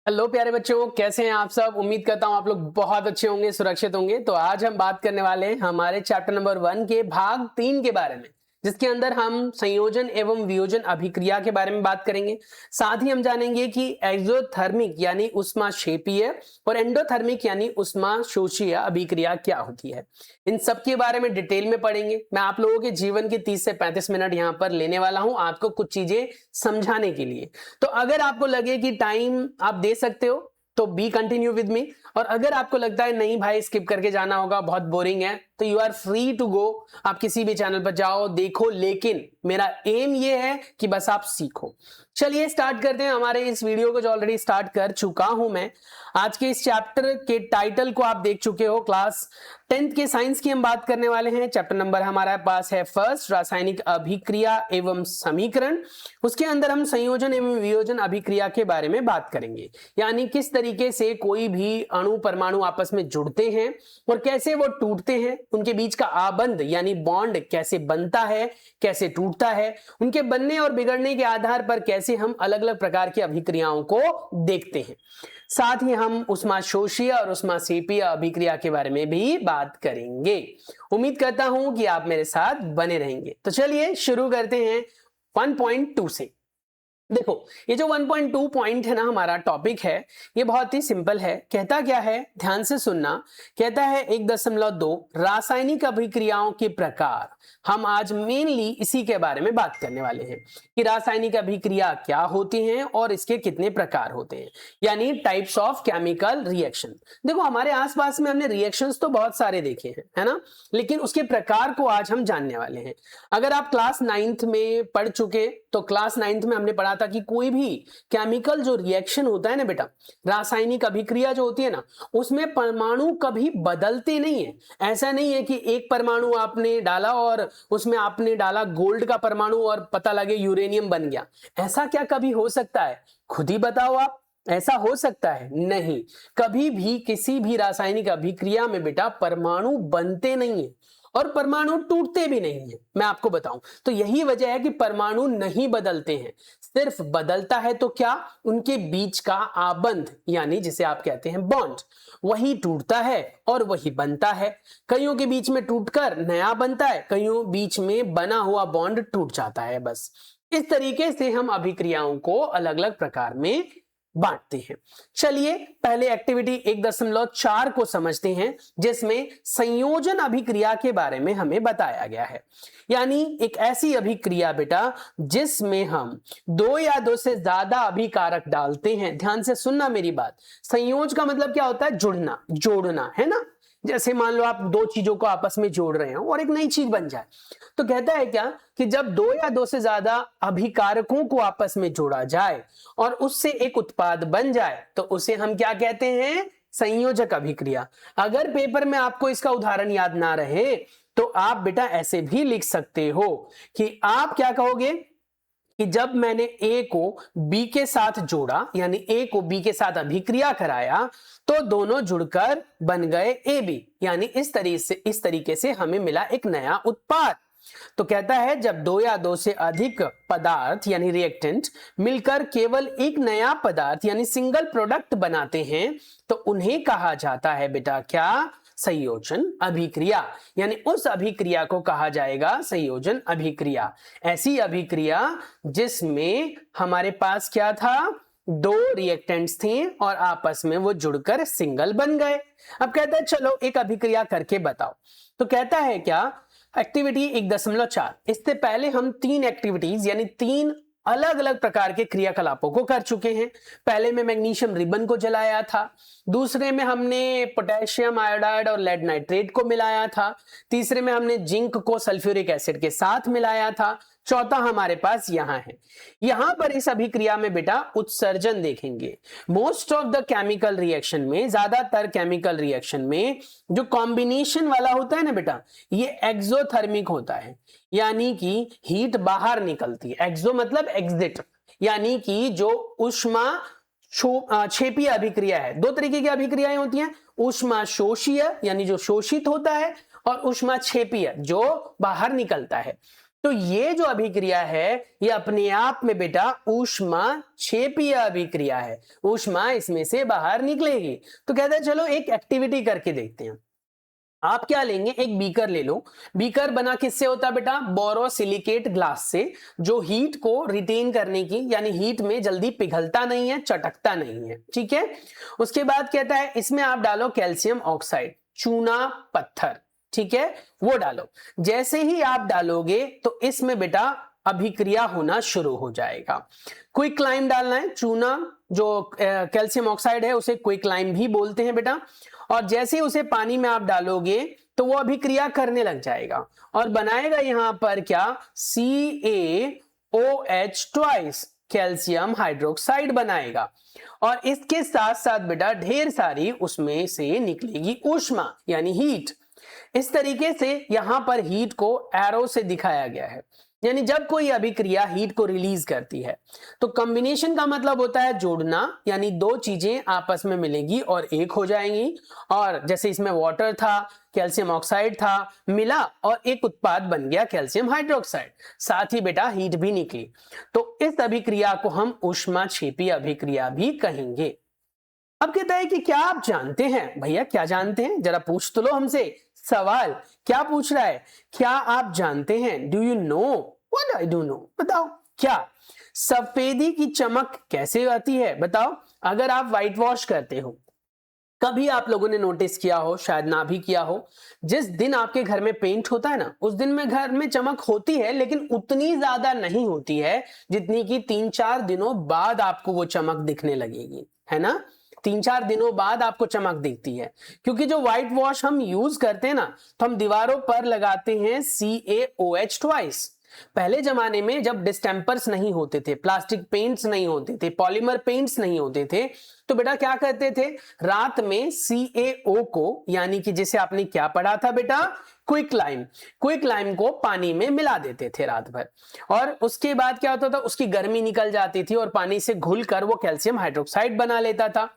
Hello प्यारे बच्चों, कैसे हैं आप सब। उम्मीद करता हूं आप लोग बहुत अच्छे होंगे, सुरक्षित होंगे। तो आज हम बात करने वाले हैं हमारे चैप्टर नंबर 1 के भाग 3 के बारे में, जिसके अंदर हम संयोजन एवं वियोजन अभिक्रिया के बारे में बात करेंगे। साथ ही हम जानेंगे कि एक्सोथर्मिक यानी उष्माक्षेपीय और एंडोथर्मिक यानी उष्माशोषीय अभिक्रिया क्या होती है। इन सब के बारे में डिटेल में पढ़ेंगे। मैं आप लोगों के जीवन के 30 से 35 मिनट यहाँ पर लेने वाला हूं आपको कुछ चीजें समझाने के लिए। तो अगर आपको लगे कि टाइम आप दे सकते हो तो बी कंटिन्यू विद मी, और अगर आपको लगता है नहीं भाई स्किप करके जाना होगा, बहुत बोरिंग है, तो you are free to go. आप किसी भी चैनल पर जाओ, देखो, लेकिन मेरा एम ये है कि बस आप सीखो। चलिए स्टार्ट करते हैं हमारे इस वीडियो को, जो ऑलरेडी स्टार्ट कर चुका हूं मैं। आज के इस चैप्टर के टाइटल को आप देख चुके हो। क्लास 10th के साइंस की हम बात करने वाले हैं। चैप्टर नंबर हमारे पास है फर्स्ट, रासायनिक अभिक्रिया एवं समीकरण। उसके अंदर हम संयोजन एवं वियोजन अभिक्रिया के बारे में बात करेंगे, यानी किस तरीके से कोई भी अणु परमाणु आपस में जुड़ते हैं और कैसे वो टूटते हैं, उनके बीच का आबंध यानी बॉन्ड कैसे बनता है, कैसे टूटता है, उनके बनने और बिगड़ने के आधार पर कैसे हम अलग अलग प्रकार की अभिक्रियाओं को देखते हैं। साथ ही हम उष्माशोषीय और उष्माक्षेपीय अभिक्रिया के बारे में भी बात करेंगे। उम्मीद करता हूं कि आप मेरे साथ बने रहेंगे। तो चलिए शुरू करते हैं 1.2 से। देखो, ये जो 1.2 पॉइंट है ना, हमारा टॉपिक है, ये बहुत ही सिंपल है। कहता क्या है, ध्यान से सुनना। कहता है 1.2 रासायनिक अभिक्रियाओं के प्रकार। हम आज मेनली इसी के बारे में बात करने वाले हैं कि रासायनिक अभिक्रिया क्या होती हैं और इसके कितने प्रकार होते हैं, यानी टाइप्स ऑफ केमिकल रिएक्शन। देखो, हमारे आसपास में हमने रिएक्शंस तो बहुत सारे देखे हैं, है ना, लेकिन उसके प्रकार को आज हम जानने वाले हैं। अगर आप क्लास 9th में पढ़ चुके, तो क्लास 9th में हमने पढ़ा था कि कोई भी केमिकल जो रिएक्शन होता है ना बेटा, रासायनिक अभिक्रिया जो होती है ना, उसमें परमाणु कभी बदलते नहीं है। ऐसा नहीं है कि एक परमाणु आपने डाला और उसमें आपने डाला गोल्ड का परमाणु और पता लगे यूरेनियम बन गया। ऐसा क्या कभी हो सकता है? खुद ही बताओ आप, ऐसा हो सकता है? नहीं, कभी भी किसी भी रासायनिक अभिक्रिया में बेटा परमाणु बनते नहीं है और परमाणु टूटते भी नहीं है। मैं आपको बताऊं तो यही वजह है कि परमाणु नहीं बदलते हैं। सिर्फ बदलता है तो क्या, उनके बीच का आबंध यानी जिसे आप कहते हैं बॉन्ड, वही टूटता है और वही बनता है। कईयों के बीच में टूटकर नया बनता है, कईयों बीच में बना हुआ बॉन्ड टूट जाता है। बस इस तरीके से हम अभिक्रियाओं को अलग अलग प्रकार में बांटते हैं। चलिए पहले एक्टिविटी 1.4 को समझते हैं, जिसमें संयोजन अभिक्रिया के बारे में हमें बताया गया है। यानी एक ऐसी अभिक्रिया बेटा जिसमें हम दो या दो से ज्यादा अभिकारक डालते हैं। ध्यान से सुनना मेरी बात। संयोज का मतलब क्या होता है? जुड़ना, जोड़ना, है ना। जैसे मान लो आप दो चीजों को आपस में जोड़ रहे हो और एक नई चीज बन जाए, तो कहता है क्या कि जब दो या दो से ज्यादा अभिकारकों को आपस में जोड़ा जाए और उससे एक उत्पाद बन जाए, तो उसे हम क्या कहते हैं? संयोजक अभिक्रिया। अगर पेपर में आपको इसका उदाहरण याद ना रहे तो आप बेटा ऐसे भी लिख सकते हो कि आप क्या कहोगे कि जब मैंने ए को बी के साथ जोड़ा, यानी ए को बी के साथ अभिक्रिया कराया, तो दोनों जुड़कर बन गए ए बी, यानी इस तरीके से हमें मिला एक नया उत्पाद। तो कहता है जब दो या दो से अधिक पदार्थ यानी रिएक्टेंट मिलकर केवल एक नया पदार्थ यानी सिंगल प्रोडक्ट बनाते हैं, तो उन्हें कहा जाता है बेटा क्या? संयोजन अभिक्रिया। यानी उस अभिक्रिया को कहा जाएगा संयोजन अभिक्रिया। ऐसी अभिक्रिया जिसमें हमारे पास क्या था? दो रिएक्टेंट्स थे और आपस में वो जुड़कर सिंगल बन गए। अब कहता है चलो एक अभिक्रिया करके बताओ। तो कहता है क्या? एक्टिविटी 1.4। इससे पहले हम 3 एक्टिविटीज यानी 3 अलग अलग प्रकार के क्रियाकलापों को कर चुके हैं। पहले में मैग्नीशियम रिबन को जलाया था, दूसरे में हमने पोटेशियम आयोडाइड और लेड नाइट्रेट को मिलाया था, तीसरे में हमने जिंक को सल्फ्यूरिक एसिड के साथ मिलाया था, चौथा हमारे पास यहां है। यहां पर इस अभिक्रिया में बेटा उत्सर्जन देखेंगे। Most of the chemical reaction में, ज्यादातर केमिकल रिएक्शन में जो कॉम्बिनेशन वाला होता है ना बेटा, ये एक्सोथर्मिक होता है, यानी कि हीट बाहर निकलती है। एक्सो मतलब एग्जिट, यानी कि जो उष्मा क्षेपीय अभिक्रिया है। दो तरीके की अभिक्रियाएं होती हैं, उष्मा शोषीय यानी जो शोषित होता है, और उष्मा क्षेपीय जो बाहर निकलता है। तो ये जो अभिक्रिया है ये अपने आप में बेटा ऊष्मा क्षेपीय अभिक्रिया है, ऊष्मा इसमें से बाहर निकलेगी। तो कहते हैं चलो एक एक्टिविटी करके देखते हैं। आप क्या लेंगे, एक बीकर ले लो। बीकर बना किससे होता है बेटा, बोरोसिलिकेट ग्लास से, जो हीट को रिटेन करने की, यानी हीट में जल्दी पिघलता नहीं है, चटकता नहीं है, ठीक है। उसके बाद कहता है इसमें आप डालो कैल्शियम ऑक्साइड, चूना पत्थर, ठीक है, वो डालो। जैसे ही आप डालोगे तो इसमें बेटा अभिक्रिया होना शुरू हो जाएगा। क्विकलाइम डालना है, चूना जो कैल्शियम ऑक्साइड है उसे क्विकलाइम भी बोलते हैं बेटा। और जैसे ही उसे पानी में आप डालोगे तो वो अभिक्रिया करने लग जाएगा और बनाएगा यहां पर क्या, CaOH ट्वाइस, कैल्शियम हाइड्रोक्साइड बनाएगा। और इसके साथ साथ बेटा ढेर सारी उसमें से निकलेगी ऊष्मा यानी हीट। इस तरीके से यहां पर हीट को एरो से दिखाया गया है, यानी जब कोई अभिक्रिया हीट को रिलीज करती है तो कॉम्बिनेशन का मतलब होता है जोड़ना, यानी दो चीजें आपस में मिलेंगी और एक हो जाएंगी। और जैसे इसमें वाटर था, कैल्शियम ऑक्साइड था, मिला और एक उत्पाद बन गया कैल्शियम हाइड्रोक्साइड, साथ ही बेटा हीट भी निकली। तो इस अभिक्रिया को हम ऊष्माक्षेपी अभिक्रिया भी कहेंगे। अब कहता है कि क्या आप जानते हैं, भैया क्या जानते हैं, जरा पूछ तो लो हमसे। सवाल क्या पूछ रहा है, क्या आप जानते हैं, do you know, what I do know, बताओ क्या सफेदी की चमक कैसे आती है, बताओ। अगर आप व्हाइट वॉश करते हो, कभी आप लोगों ने नोटिस किया हो, शायद ना भी किया हो, जिस दिन आपके घर में पेंट होता है ना, उस दिन में घर में चमक होती है, लेकिन उतनी ज्यादा नहीं होती है जितनी कि 3-4 दिनों बाद आपको वो चमक दिखने लगेगी, है ना। 3-4 दिनों बाद आपको चमक दिखती है, क्योंकि जो व्हाइट वॉश हम यूज करते हैं ना, तो हम दीवारों पर लगाते हैं CaOH ट्वाइस। पहले जमाने में जब डिस्टेंपर्स नहीं होते थे, प्लास्टिक पेंट्स नहीं होते थे, पॉलीमर पेंट्स नहीं होते थे, तो बेटा क्या करते थे, रात में CaO को, यानी कि जिसे आपने क्या पढ़ा था बेटा, क्विकलाइम को पानी में मिला देते थे रात भर। और उसके बाद क्या होता था, उसकी गर्मी निकल जाती थी और पानी से घुलकर वो कैल्शियम हाइड्रोक्साइड बना लेता था।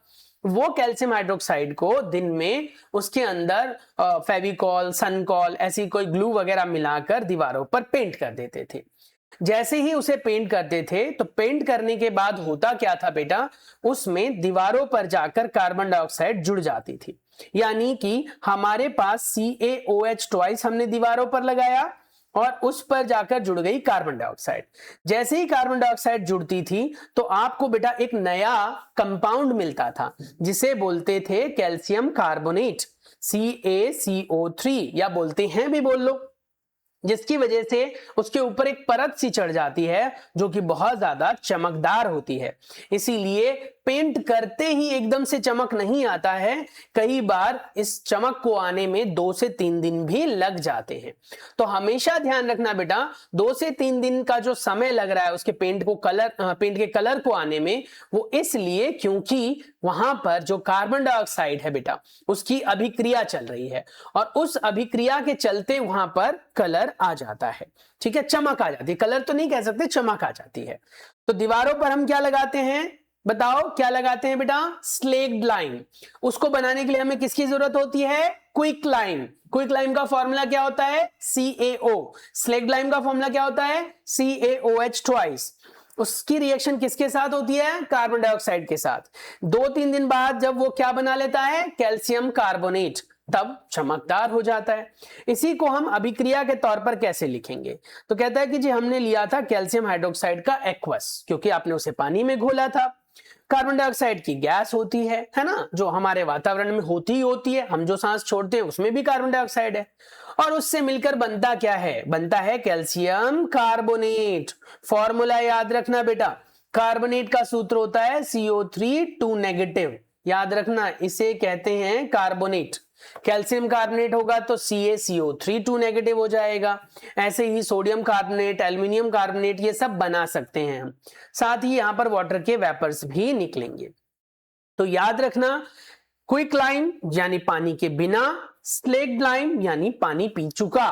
वो कैल्शियम हाइड्रोक्साइड को दिन में उसके अंदर फेविकॉल, सनकॉल, ऐसी कोई ग्लू वगैरह मिलाकर दीवारों पर पेंट कर देते थे। जैसे ही उसे पेंट करते थे तो पेंट करने के बाद होता क्या था बेटा, उसमें दीवारों पर जाकर कार्बन डाइऑक्साइड जुड़ जाती थी। यानी कि हमारे पास CaOH ट्वाइस हमने दीवारों पर लगाया और उस पर जाकर जुड़ गई कार्बन डाइऑक्साइड। जैसे ही कार्बन डाइऑक्साइड जुड़ती थी तो आपको बेटा एक नया कंपाउंड मिलता था जिसे बोलते थे कैल्शियम कार्बोनेट, CaCO3, या बोलते हैं भी बोल लो, जिसकी वजह से उसके ऊपर एक परत सी चढ़ जाती है जो कि बहुत ज्यादा चमकदार होती है। इसीलिए पेंट करते ही एकदम से चमक नहीं आता है, कई बार इस चमक को आने में 2 से 3 दिन भी लग जाते हैं। तो हमेशा ध्यान रखना बेटा, 2 से 3 दिन का जो समय लग रहा है उसके पेंट के कलर को आने में, वो इसलिए क्योंकि वहां पर जो कार्बन डाइऑक्साइड है बेटा उसकी अभिक्रिया चल रही है और उस अभिक्रिया के चलते वहां पर कलर आ जाता है, ठीक है, चमक आ जाती है। कलर तो नहीं कह सकते, चमक आ जाती है। तो दीवारों पर हम क्या लगाते हैं, बताओ क्या लगाते हैं बेटा, स्लेक्ड लाइम। उसको बनाने के लिए हमें किसकी जरूरत होती है, क्विकलाइम। क्विकलाइम का फॉर्मूला क्या होता है, CaO। स्लेक्ड लाइम का फॉर्मूला क्या होता है, CaOH ट्वाइस। उसकी रिएक्शन किसके साथ होती है, कार्बन डाइऑक्साइड के साथ। 2-3 दिन बाद जब वो क्या बना लेता है, कैल्शियम कार्बोनेट, तब चमकदार हो जाता है। इसी को हम अभिक्रिया के तौर पर कैसे लिखेंगे, तो कहता है कि जी हमने लिया था कैल्शियम हाइड्रोक्साइड का एक्वस, क्योंकि आपने उसे पानी में घोला था। कार्बन डाइऑक्साइड की गैस होती है ना, जो हमारे वातावरण में होती ही होती है, हम जो सांस छोड़ते हैं उसमें भी कार्बन डाइऑक्साइड है। और उससे मिलकर बनता क्या है, बनता है कैल्शियम कार्बोनेट। फॉर्मूला याद रखना बेटा, कार्बोनेट का सूत्र होता है CO3 2 नेगेटिव, याद रखना इसे कहते हैं कार्बोनेट। कैल्शियम कार्बोनेट होगा तो CaCO3 2 नेगेटिव हो जाएगा। ऐसे ही सोडियम कार्बोनेट, एल्युमिनियम कार्बोनेट, ये सब बना सकते हैं हम। साथ ही यहां पर वाटर के वेपर्स भी निकलेंगे। तो याद रखना, क्विकलाइम यानी पानी के बिना, स्लेक्ड लाइम यानी पानी पी चुका,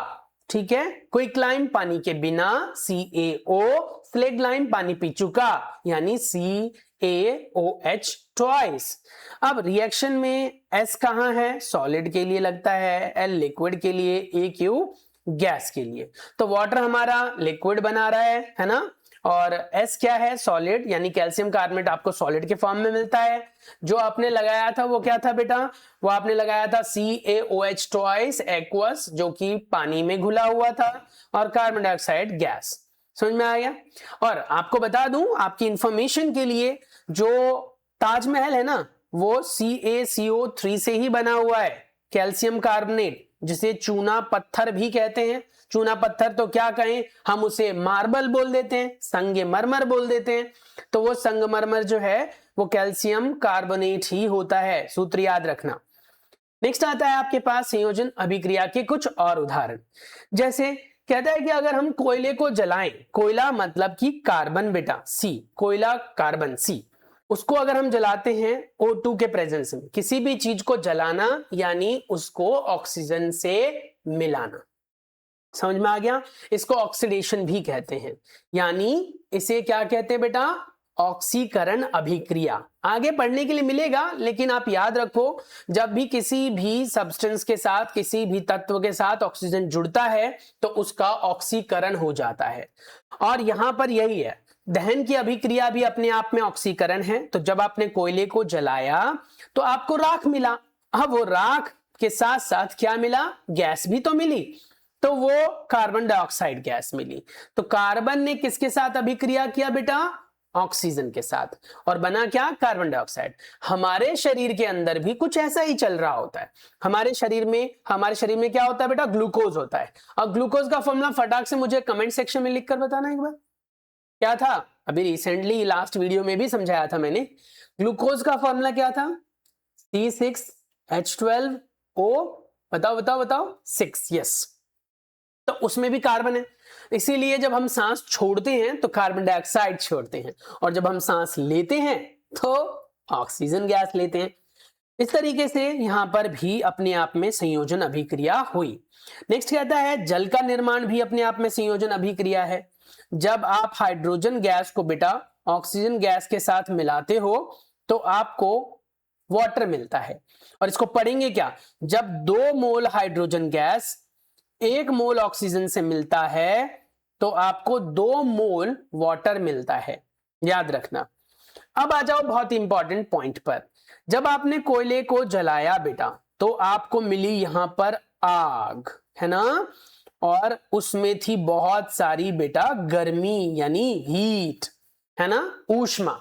ठीक है। क्विकलाइम पानी के बिना CaO, स्लेक्ड लाइम पानी पी चुका यानी CaOH ट्वाइस। अब रिएक्शन में S कहां है, सॉलिड के लिए लगता है, L लिक्विड के लिए, AQ गैस के लिए। तो वाटर हमारा लिक्विड बना रहा है ना, और S क्या है, सॉलिड, यानी कैल्शियम कार्बोनेट आपको सॉलिड के फॉर्म में मिलता है। जो आपने लगाया था वो क्या था बेटा, वो आपने लगाया था CaOH ट्वाइस एक्वस, जो कि पानी में घुला हुआ था, और कार्बन डाइऑक्साइड गैस। समझ में आ गया। और आपको बता दूं आपकी इंफॉर्मेशन के लिए, जो ताजमहल है ना वो CaCO3 से ही बना हुआ है, कैल्शियम कार्बोनेट, जिसे चूना पत्थर भी कहते हैं। चूना पत्थर तो क्या कहें, हम उसे मार्बल बोल देते हैं, संगमरमर बोल देते हैं। तो वो संगमरमर जो है वो कैल्शियम कार्बोनेट ही होता है, सूत्र याद रखना। नेक्स्ट आता है आपके पास संयोजन अभिक्रिया के कुछ और उदाहरण। जैसे कहता है कि अगर हम कोयले को जलाएं, कोयला मतलब कि कार्बन बेटा, सी, कोयला कार्बन सी, उसको अगर हम जलाते हैं O2 के प्रेजेंस में, किसी भी चीज को जलाना यानी उसको ऑक्सीजन से मिलाना। समझ में आ गया। इसको ऑक्सीडेशन भी कहते हैं, यानी इसे क्या कहते हैं बेटा, ऑक्सीकरण अभिक्रिया। आगे पढ़ने के लिए मिलेगा, लेकिन आप याद रखो जब भी किसी भी सब्सटेंस के साथ, किसी भी तत्व के साथ ऑक्सीजन जुड़ता है तो उसका ऑक्सीकरण हो जाता है। और यहां पर यही है, दहन की अभिक्रिया भी अपने आप में ऑक्सीकरण है। तो जब आपने कोयले को जलाया तो आपको राख मिला, अब वो राख के साथ साथ क्या मिला, गैस भी तो मिली, तो वो कार्बन डाइऑक्साइड गैस मिली। तो कार्बन ने किसके साथ अभिक्रिया किया बेटा, ऑक्सीजन के साथ, और बना क्या, कार्बन डाइऑक्साइड। हमारे शरीर के अंदर भी कुछ ऐसा ही चल रहा होता है। हमारे शरीर में क्या होता है बेटा, ग्लूकोज होता है। और ग्लूकोज का फॉर्मूला फटाक से मुझे कमेंट सेक्शन में लिखकर बताना एक बार, क्या था। अभी रिसेंटली लास्ट वीडियो में भी समझाया था मैंने। ग्लूकोज का फॉर्मूला क्या था, C6H12O, बताओ बताओ बताओ, 6, यस। तो उसमें भी कार्बन है, इसीलिए जब हम सांस छोड़ते हैं तो कार्बन डाइऑक्साइड छोड़ते हैं, और जब हम सांस लेते हैं तो ऑक्सीजन गैस लेते हैं। इस तरीके से यहां पर भी अपने आप में संयोजन अभिक्रिया हुई। नेक्स्ट कहता है जल का निर्माण भी अपने आप में संयोजन अभिक्रिया है। जब आप हाइड्रोजन गैस को बेटा ऑक्सीजन गैस के साथ मिलाते हो तो आपको वाटर मिलता है। और इसको पढ़ेंगे क्या, जब 2 मोल हाइड्रोजन गैस 1 मोल ऑक्सीजन से मिलता है तो आपको 2 मोल वाटर मिलता है, याद रखना। अब आ जाओ बहुत इंपॉर्टेंट पॉइंट पर। जब आपने कोयले को जलाया बेटा तो आपको मिली यहां पर आग, है ना, और उसमें थी बहुत सारी बेटा गर्मी, यानी हीट, है ना, ऊष्मा।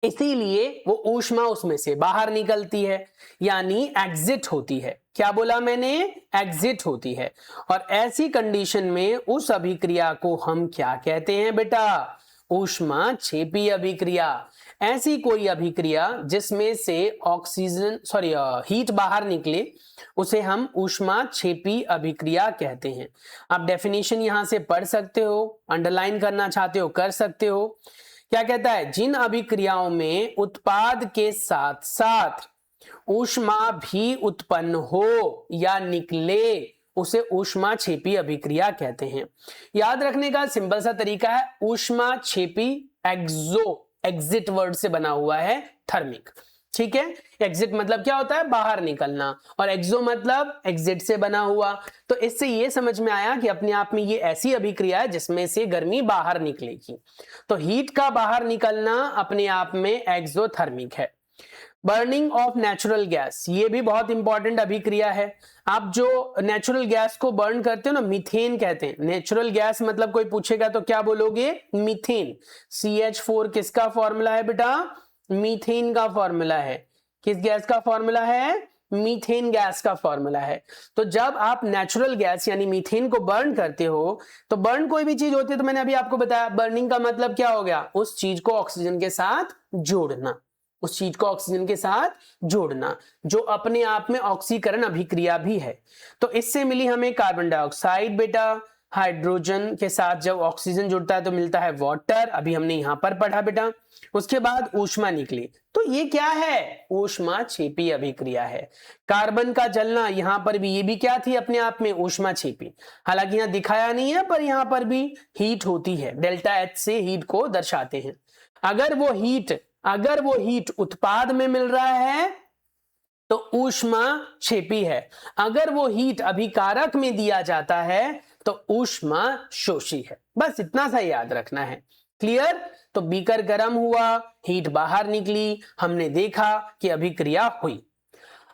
इसीलिए वो ऊष्मा उसमें से बाहर निकलती है, यानी एग्जिट होती है। क्या बोला मैंने, एग्जिट होती है। और ऐसी कंडीशन में उस अभिक्रिया को हम क्या कहते हैं बेटा, ऊष्मा छेपी अभिक्रिया। ऐसी कोई अभिक्रिया जिसमें से हीट बाहर निकले उसे हम ऊष्मा छेपी अभिक्रिया कहते हैं। आप डेफिनेशन यहां से पढ़ सकते हो, अंडरलाइन करना चाहते हो कर सकते हो। क्या कहता है, जिन अभिक्रियाओं में उत्पाद के साथ साथ ऊष्मा भी उत्पन्न हो या निकले उसे ऊष्मा छेपी अभिक्रिया कहते हैं। याद रखने का सिंपल सा तरीका है, ऊष्मा छेपी एग्जिट वर्ड से बना हुआ है, थर्मिक। ठीक है, एग्जिट मतलब क्या होता है, बाहर निकलना, और एक्सो मतलब एग्जिट से बना हुआ। तो इससे ये समझ में आया कि अपने आप में ये ऐसी अभिक्रिया है जिसमें से गर्मी बाहर निकलेगी। तो हीट का बाहर निकलना अपने आप में एक्सोथर्मिक है। बर्निंग ऑफ नेचुरल गैस, ये भी बहुत इंपॉर्टेंट अभिक्रिया है। आप जो नेचुरल गैस को बर्न करते हो ना, मीथेन कहते हैं। नेचुरल गैस मतलब कोई पूछेगा तो क्या बोलोगे, मीथेन। CH4 किसका फॉर्मूला है बेटा, मीथेन का फॉर्मूला है। किस गैस का फॉर्मूला है, मीथेन गैस का फॉर्मूला है। तो जब आप नेचुरल गैस यानी मीथेन को बर्न करते हो, तो बर्न कोई भी चीज होती है, तो मैंने अभी आपको बताया बर्निंग का मतलब क्या हो गया, उस चीज को ऑक्सीजन के साथ जोड़ना, उस चीज को ऑक्सीजन के साथ जोड़ना, जो अपने आप में ऑक्सीकरण अभिक्रिया भी है। तो इससे मिली हमें कार्बन डाइऑक्साइड बेटा, हाइड्रोजन के साथ जब ऑक्सीजन जुड़ता है तो मिलता है वाटर, अभी हमने यहां पर पढ़ा बेटा। उसके बाद ऊष्मा निकली, तो ये क्या है, ऊष्मा छेपी अभिक्रिया है। कार्बन का जलना, यहां पर भी ये भी क्या थी, अपने आप में ऊष्मा छेपी। हालांकि यहां दिखाया नहीं है पर यहां पर भी हीट होती है, डेल्टा H से हीट को दर्शाते हैं। अगर वो हीट उत्पाद में मिल रहा है तो ऊष्मा छेपी है। अगर वो हीट अभिकारक में दिया जाता है तो ऊष्मा शोषी है। बस इतना सा याद रखना है। क्लियर? तो बीकर गर्म हुआ, हीट बाहर निकली, हमने देखा कि अभिक्रिया हुई।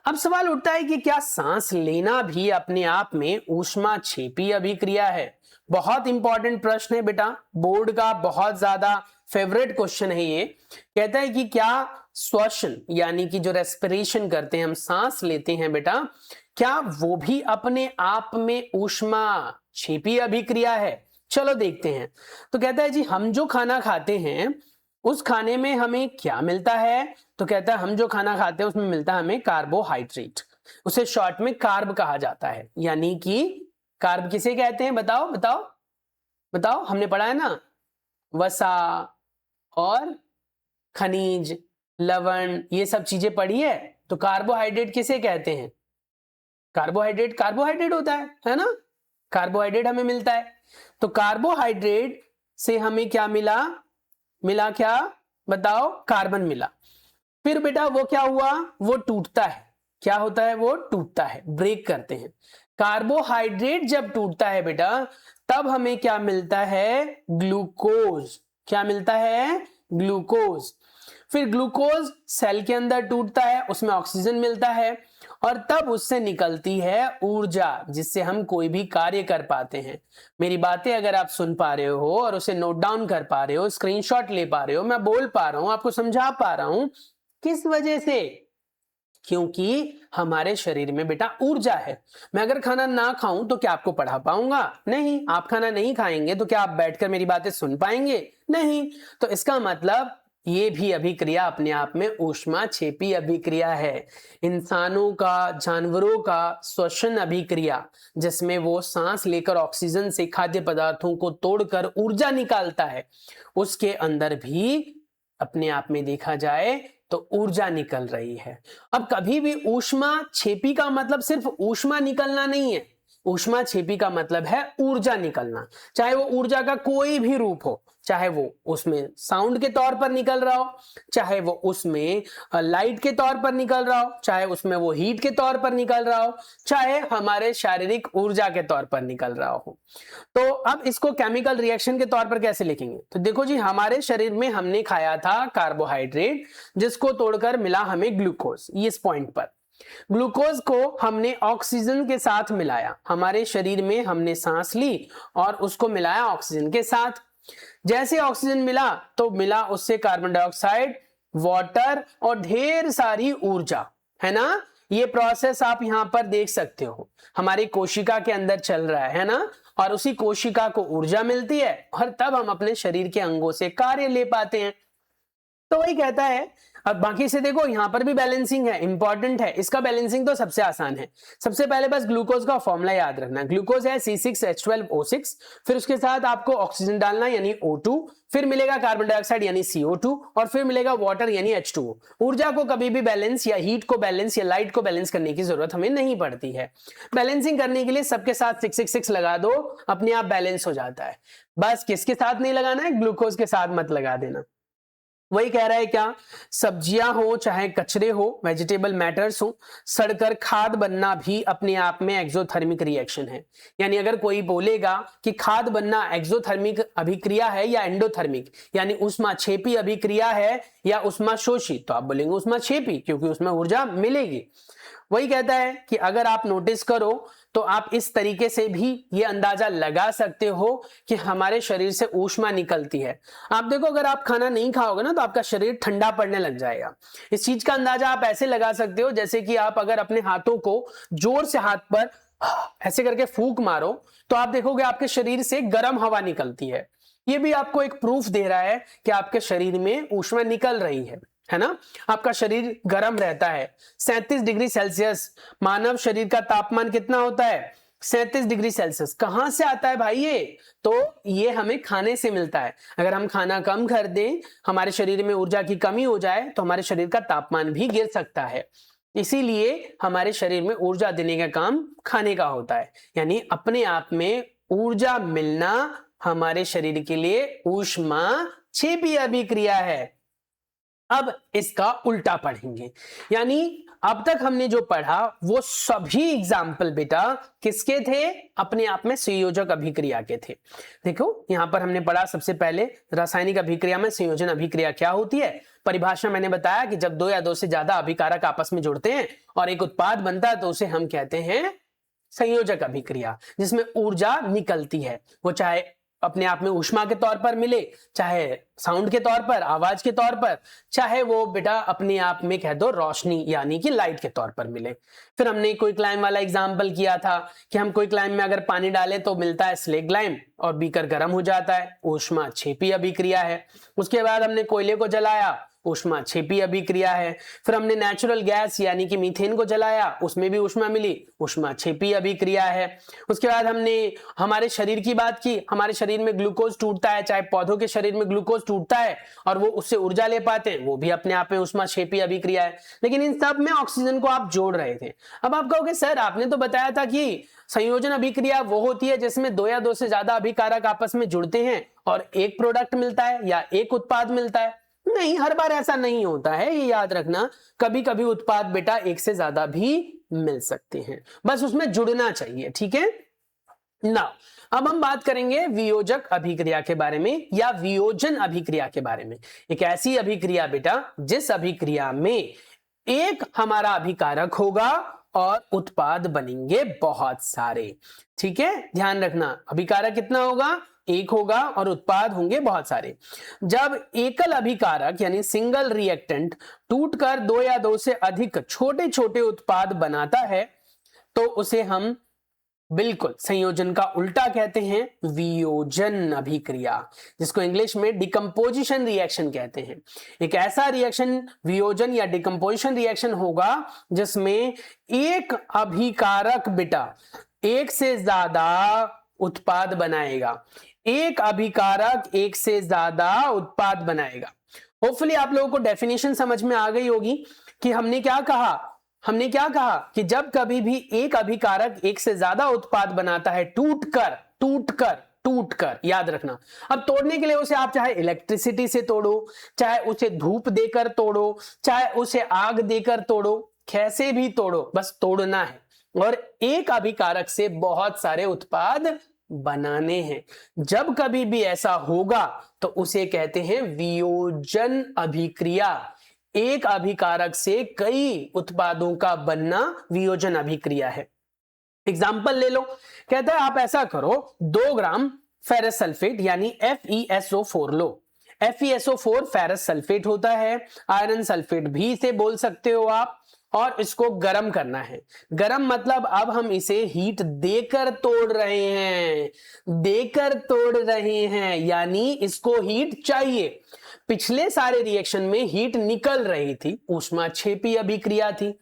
अब सवाल उठता है कि क्या सांस लेना भी अपने आप में ऊष्मा छेपी अभिक्रिया है? बहुत इंपॉर्टेंट प्रश्न है बेटा, बोर्ड का बहुत ज्यादा फेवरेट क्वेश्चन है ये। कहता है कि क्या श्वसन यानी कि जो रेस्पिरेशन करते हैं, हम सांस लेते हैं बेटा, क्या वो भी अपने आप में ऊष्मा छेपी अभिक्रिया है? चलो देखते हैं। तो कहता है जी हम जो खाना खाते हैं उस खाने में हमें क्या मिलता है? तो कहता है हम जो खाना खाते हैं उसमें मिलता है हमें कार्बोहाइड्रेट, उसे शॉर्ट में कार्ब कहा जाता है। यानी कि कार्ब किसे कहते हैं? बताओ बताओ बताओ, हमने पढ़ा है ना, वसा और खनिज, लवण, ये सब चीजें पढ़ी है। तो कार्बोहाइड्रेट किसे कहते हैं? कार्बोहाइड्रेट कार्बोहाइड्रेट होता है ना, कार्बोहाइड्रेट हमें मिलता है। तो कार्बोहाइड्रेट से हमें क्या मिला? मिला क्या? बताओ, कार्बन मिला। फिर बेटा वो क्या हुआ? वो टूटता है। क्या होता है? वो टूटता है, ब्रेक करते हैं। कार्बोहाइड्रेट जब टूटता है बेटा, तब हमें क्या मिलता है? ग्लूकोज। क्या मिलता है? ग्लूकोज। फिर ग्लूकोज सेल के अंदर टूटता है, उसमें ऑक्सीजन मिलता है और तब उससे निकलती है ऊर्जा, जिससे हम कोई भी कार्य कर पाते हैं। मेरी बातें अगर आप सुन पा रहे हो और उसे नोट डाउन कर पा रहे हो, स्क्रीनशॉट ले पा रहे हो, मैं बोल पा रहा हूं, आपको समझा पा रहा हूं, किस वजह से? क्योंकि हमारे शरीर में बेटा ऊर्जा है। मैं अगर खाना ना खाऊं तो क्या आपको पढ़ा पाऊंगा? नहीं। आप खाना नहीं खाएंगे तो क्या आप बैठकर मेरी बातें सुन पाएंगे? नहीं। तो इसका मतलब ये भी अभिक्रिया अपने आप में ऊष्मा छेपी अभिक्रिया है। इंसानों का, जानवरों का श्वसन अभिक्रिया, जिसमें वो सांस लेकर ऑक्सीजन से खाद्य पदार्थों को तोड़कर ऊर्जा निकालता है, उसके अंदर भी अपने आप में देखा जाए तो ऊर्जा निकल रही है। अब कभी भी ऊष्मा छेपी का मतलब सिर्फ ऊष्मा निकलना नहीं है। ऊष्मा छेपी का मतलब है ऊर्जा निकलना, चाहे वो ऊर्जा का कोई भी रूप हो, चाहे वो उसमें साउंड के तौर पर निकल रहा हो, चाहे वो उसमें लाइट के तौर पर निकल रहा हो, चाहे उसमें वो हीट के तौर पर निकल रहा हो, चाहे हमारे शारीरिक ऊर्जा के तौर पर निकल रहा हो। तो अब इसको केमिकल रिएक्शन के तौर पर कैसे लिखेंगे? तो देखो जी, हमारे शरीर में हमने खाया था कार्बोहाइड्रेट, जिसको तोड़कर मिला हमें ग्लूकोज। इस पॉइंट पर ग्लूकोज को हमने ऑक्सीजन के साथ मिलाया, हमारे शरीर में हमने सांस ली और उसको मिलाया ऑक्सीजन के साथ। जैसे ऑक्सीजन मिला तो मिला उससे कार्बन डाइऑक्साइड, वाटर और ढेर सारी ऊर्जा, है ना। ये प्रोसेस आप यहां पर देख सकते हो, हमारी कोशिका के अंदर चल रहा है ना, और उसी कोशिका को ऊर्जा मिलती है और तब हम अपने शरीर के अंगों से कार्य ले पाते हैं। तो वही कहता है। अब बाकी से देखो, यहां पर भी बैलेंसिंग है, इंपॉर्टेंट है। इसका बैलेंसिंग तो सबसे आसान है। सबसे पहले बस ग्लूकोज का फॉर्मूला याद रखना। ग्लूकोज है C6H12O6, फिर उसके साथ आपको ऑक्सीजन डालना यानी O2, फिर मिलेगा कार्बन डाइऑक्साइड यानी CO2, और फिर मिलेगा वाटर यानी H2O। ऊर्जा को कभी भी बैलेंस या हीट को बैलेंस या लाइट को बैलेंस करने की जरूरत हमें नहीं पड़ती है। बैलेंसिंग करने के लिए सबके साथ 666 लगा दो, अपने आप बैलेंस हो जाता है। बस किसके साथ नहीं लगाना है? ग्लूकोज के साथ मत लगा देना। वही कह रहा है क्या? सब्जियां हो चाहे कचरे हो, वेजिटेबल मैटर्स हो, सड़कर खाद बनना भी अपने आप में एक्सोथर्मिक रिएक्शन है। यानी अगर कोई बोलेगा कि खाद बनना एक्सोथर्मिक अभिक्रिया है या एंडोथर्मिक, यानी उष्मा छेपी अभिक्रिया है या उष्मा शोषी, तो आप बोलेंगे उष्मा छेपी, क्योंकि उसमें ऊर्जा मिलेगी। वही कहता है कि अगर आप नोटिस करो तो आप इस तरीके से भी ये अंदाजा लगा सकते हो कि हमारे शरीर से ऊष्मा निकलती है। आप देखो, अगर आप खाना नहीं खाओगे ना तो आपका शरीर ठंडा पड़ने लग जाएगा। इस चीज का अंदाजा आप ऐसे लगा सकते हो जैसे कि आप अगर अपने हाथों को जोर से हाथ पर ऐसे करके फूंक मारो तो आप देखोगे आपके शरीर से गर्म हवा निकलती है। ये भी आपको एक प्रूफ दे रहा है कि आपके शरीर में ऊष्मा निकल रही है ना। आपका शरीर गर्म रहता है। 37 डिग्री सेल्सियस मानव शरीर का तापमान कितना होता है? 37 डिग्री सेल्सियस। कहां से आता है भाई ये? तो ये हमें खाने से मिलता है। अगर हम खाना कम कर दें, हमारे शरीर में ऊर्जा की कमी हो जाए, तो हमारे शरीर का तापमान भी गिर सकता है। इसीलिए हमारे शरीर में ऊर्जा देने का काम खाने का होता है। यानी अपने आप में ऊर्जा मिलना हमारे शरीर के लिए ऊष्मा छेपी अभिक्रिया है। अब इसका उल्टा पढ़ेंगे, यानी अब तक हमने जो पढ़ा वो सभी एग्जाम्पल बेटा किसके थे, अपने आप में संयोजक अभिक्रिया के थे। देखो यहां पर हमने पढ़ा सबसे पहले रासायनिक अभिक्रिया में संयोजन अभिक्रिया क्या होती है। परिभाषा मैंने बताया कि जब दो या दो से ज्यादा अभिकारक आपस में जुड़ते हैं और एक उत्पाद बनता है तो उसे हम कहते हैं संयोजक अभिक्रिया, जिसमें ऊर्जा निकलती है, वो चाहे अपने आप में ऊष्मा के तौर पर मिले, चाहे साउंड के तौर पर, आवाज के तौर पर, चाहे वो बेटा अपने आप में कह दो रोशनी यानी कि लाइट के तौर पर मिले। फिर हमने क्विकलाइम वाला एग्जांपल किया था कि हम क्विकलाइम में अगर पानी डालें तो मिलता है स्लेगलाइम और बीकर गर्म हो जाता है, ऊष्मा क्षेपी अभिक्रिया है। उसके बाद हमने कोयले को जलाया, ऊष्मा क्षेपी अभिक्रिया है। फिर हमने नेचुरल गैस यानी कि मीथेन को जलाया, उसमें भी ऊष्मा मिली, ऊष्मा क्षेपी अभिक्रिया है। उसके बाद हमने हमारे शरीर की बात की, हमारे शरीर में ग्लूकोज टूटता है, चाहे पौधों के शरीर में ग्लूकोज टूटता है और वो उससे ऊर्जा ले पाते हैं, वो भी अपने आप में ऊष्मा क्षेपी अभिक्रिया है। लेकिन इन सब में ऑक्सीजन को आप जोड़ रहे थे। अब आप कहोगे सर आपने तो बताया था कि संयोजन अभिक्रिया वो होती है जिसमें दो या दो से ज्यादा अभिकारक आपस में जुड़ते हैं और एक प्रोडक्ट मिलता है या एक उत्पाद मिलता है। नहीं, हर बार ऐसा नहीं होता है, ये याद रखना। कभी कभी उत्पाद बेटा एक से ज्यादा भी मिल सकते हैं, बस उसमें जुड़ना चाहिए, ठीक है ना। अब हम बात करेंगे वियोजक अभिक्रिया के बारे में या वियोजन अभिक्रिया के बारे में। एक ऐसी अभिक्रिया बेटा जिस अभिक्रिया में एक हमारा अभिकारक होगा और उत्पाद बनेंगे बहुत सारे, ठीक है, ध्यान रखना। अभिकारक कितना होगा, एक होगा और उत्पाद होंगे बहुत सारे। जब एकल अभिकारक यानी सिंगल रिएक्टेंट टूटकर दो या दो से अधिक छोटे छोटे उत्पाद बनाता है तो उसे हम बिल्कुल संयोजन का उल्टा कहते हैं, वियोजन अभिक्रिया, जिसको इंग्लिश में डिकम्पोजिशन रिएक्शन कहते हैं। एक ऐसा रिएक्शन वियोजन या डिकम्पोजिशन रिएक्शन होगा जिसमें एक अभिकारक बेटा एक से ज्यादा उत्पाद बनाएगा, एक अभिकारक एक से ज्यादा उत्पाद बनाएगा। होपफुली आप लोगों को डेफिनेशन समझ में आ गई होगी कि हमने क्या कहा कि जब कभी भी एक अभिकारक एक से ज्यादा उत्पाद बनाता है टूटकर, याद रखना। अब तोड़ने के लिए उसे आप चाहे इलेक्ट्रिसिटी से तोड़ो, चाहे उसे धूप देकर तोड़ो, चाहे उसे आग देकर तोड़ो, कैसे भी तोड़ो, बस तोड़ना है और एक अभिकारक से बहुत सारे उत्पाद बनाने हैं। जब कभी भी ऐसा होगा तो उसे कहते हैं वियोजन अभिक्रिया। एक अभिकारक से कई उत्पादों का बनना वियोजन अभिक्रिया है। एग्जाम्पल ले लो, कहता है आप ऐसा करो 2 ग्राम फेरस सल्फेट यानी FeSO4 लो। FeSO4 फेरस सल्फेट होता है, आयरन सल्फेट भी इसे बोल सकते हो आप, और इसको गर्म करना है। गर्म मतलब अब हम इसे हीट देकर तोड़ रहे हैं, यानी इसको हीट चाहिए। पिछले सारे रिएक्शन में हीट निकल रही थी, ऊष्मा क्षेपी अभिक्रिया थी।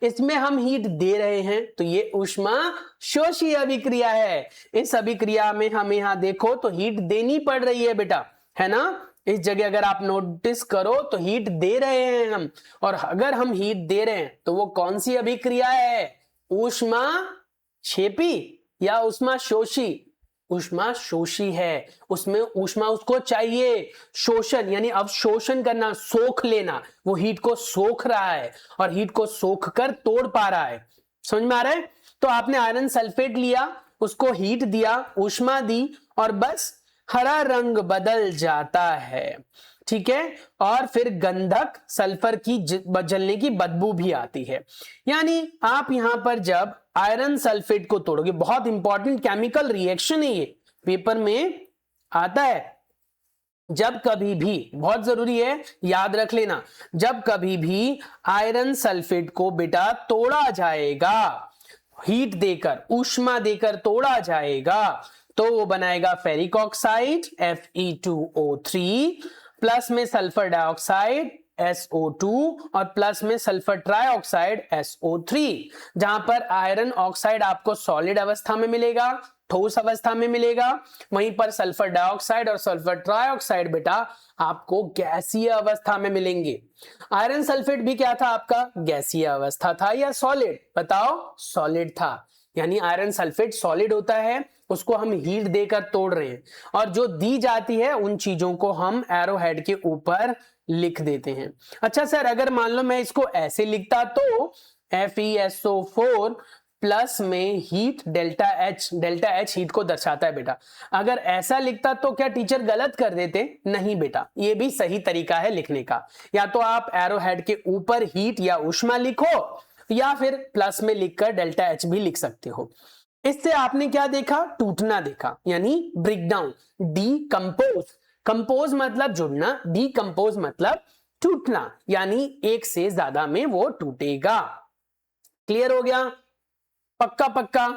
इसमें हम हीट दे रहे हैं तो ये ऊष्मा शोषी अभिक्रिया है। इस अभिक्रिया में हमें यहां देखो तो हीट देनी पड़ रही है बेटा, है ना। इस जगह अगर आप नोटिस करो तो हीट दे रहे हैं हम, और अगर हम हीट दे रहे हैं तो वो कौन सी अभिक्रिया है, ऊष्मा क्षेपी या ऊष्मा शोषी। ऊष्मा शोषी है, उसमें ऊष्मा उसको चाहिए। शोषण यानी अवशोषण करना, सोख लेना, वो हीट को सोख रहा है और हीट को सोख कर तोड़ पा रहा है। समझ में आ रहा है। तो आपने आयरन सल्फेट लिया, उसको हीट दिया, ऊष्मा दी और बस हरा रंग बदल जाता है, ठीक है। और फिर गंधक सल्फर की जलने की बदबू भी आती है। यानी आप यहां पर जब आयरन सल्फेट को तोड़ोगे, बहुत इंपॉर्टेंट केमिकल रिएक्शन है ये, पेपर में आता है। जब कभी भी, बहुत जरूरी है याद रख लेना, जब कभी भी आयरन सल्फेट को बेटा तोड़ा जाएगा, हीट देकर ऊष्मा देकर तोड़ा जाएगा, तो वो बनाएगा फेरिक ऑक्साइड Fe2O3, प्लस में सल्फर डाइऑक्साइड SO2 और प्लस में सल्फर ट्राइऑक्साइड SO3। जहां पर आयरन ऑक्साइड आपको सॉलिड अवस्था में मिलेगा, ठोस अवस्था में मिलेगा, वहीं पर सल्फर डाइऑक्साइड और सल्फर ट्राइऑक्साइड बेटा आपको गैसीय अवस्था में मिलेंगे। आयरन सल्फेट भी क्या था आपका, गैसीय अवस्था था या सॉलिड, बताओ, सॉलिड था। यानी आयरन सल्फेट सॉलिड होता है, उसको हम हीट देकर तोड़ रहे हैं, और जो दी जाती है उन चीजों को हम एरो हेड के ऊपर लिख देते हैं। अच्छा सर, अगर मान लो मैं इसको ऐसे लिखता तो FeSO4 प्लस में हीट डेल्टा एच हीट को दर्शाता है बेटा। अगर ऐसा लिखता तो क्या टीचर गलत कर देते? नहीं बेटा, ये भी सही तरीका है लिखने का। या तो आप एरो हेड के ऊपर हीट या ऊष्मा लिखो, या फिर प्लस में लिखकर डेल्टा एच भी लिख सकते हो। इससे आपने क्या देखा? टूटना देखा, यानी ब्रेकडाउन, डीकंपोज। कंपोज मतलब जुड़ना, डीकंपोज मतलब टूटना, यानी एक से ज्यादा में वो टूटेगा। क्लियर हो गया? पक्का पक्का।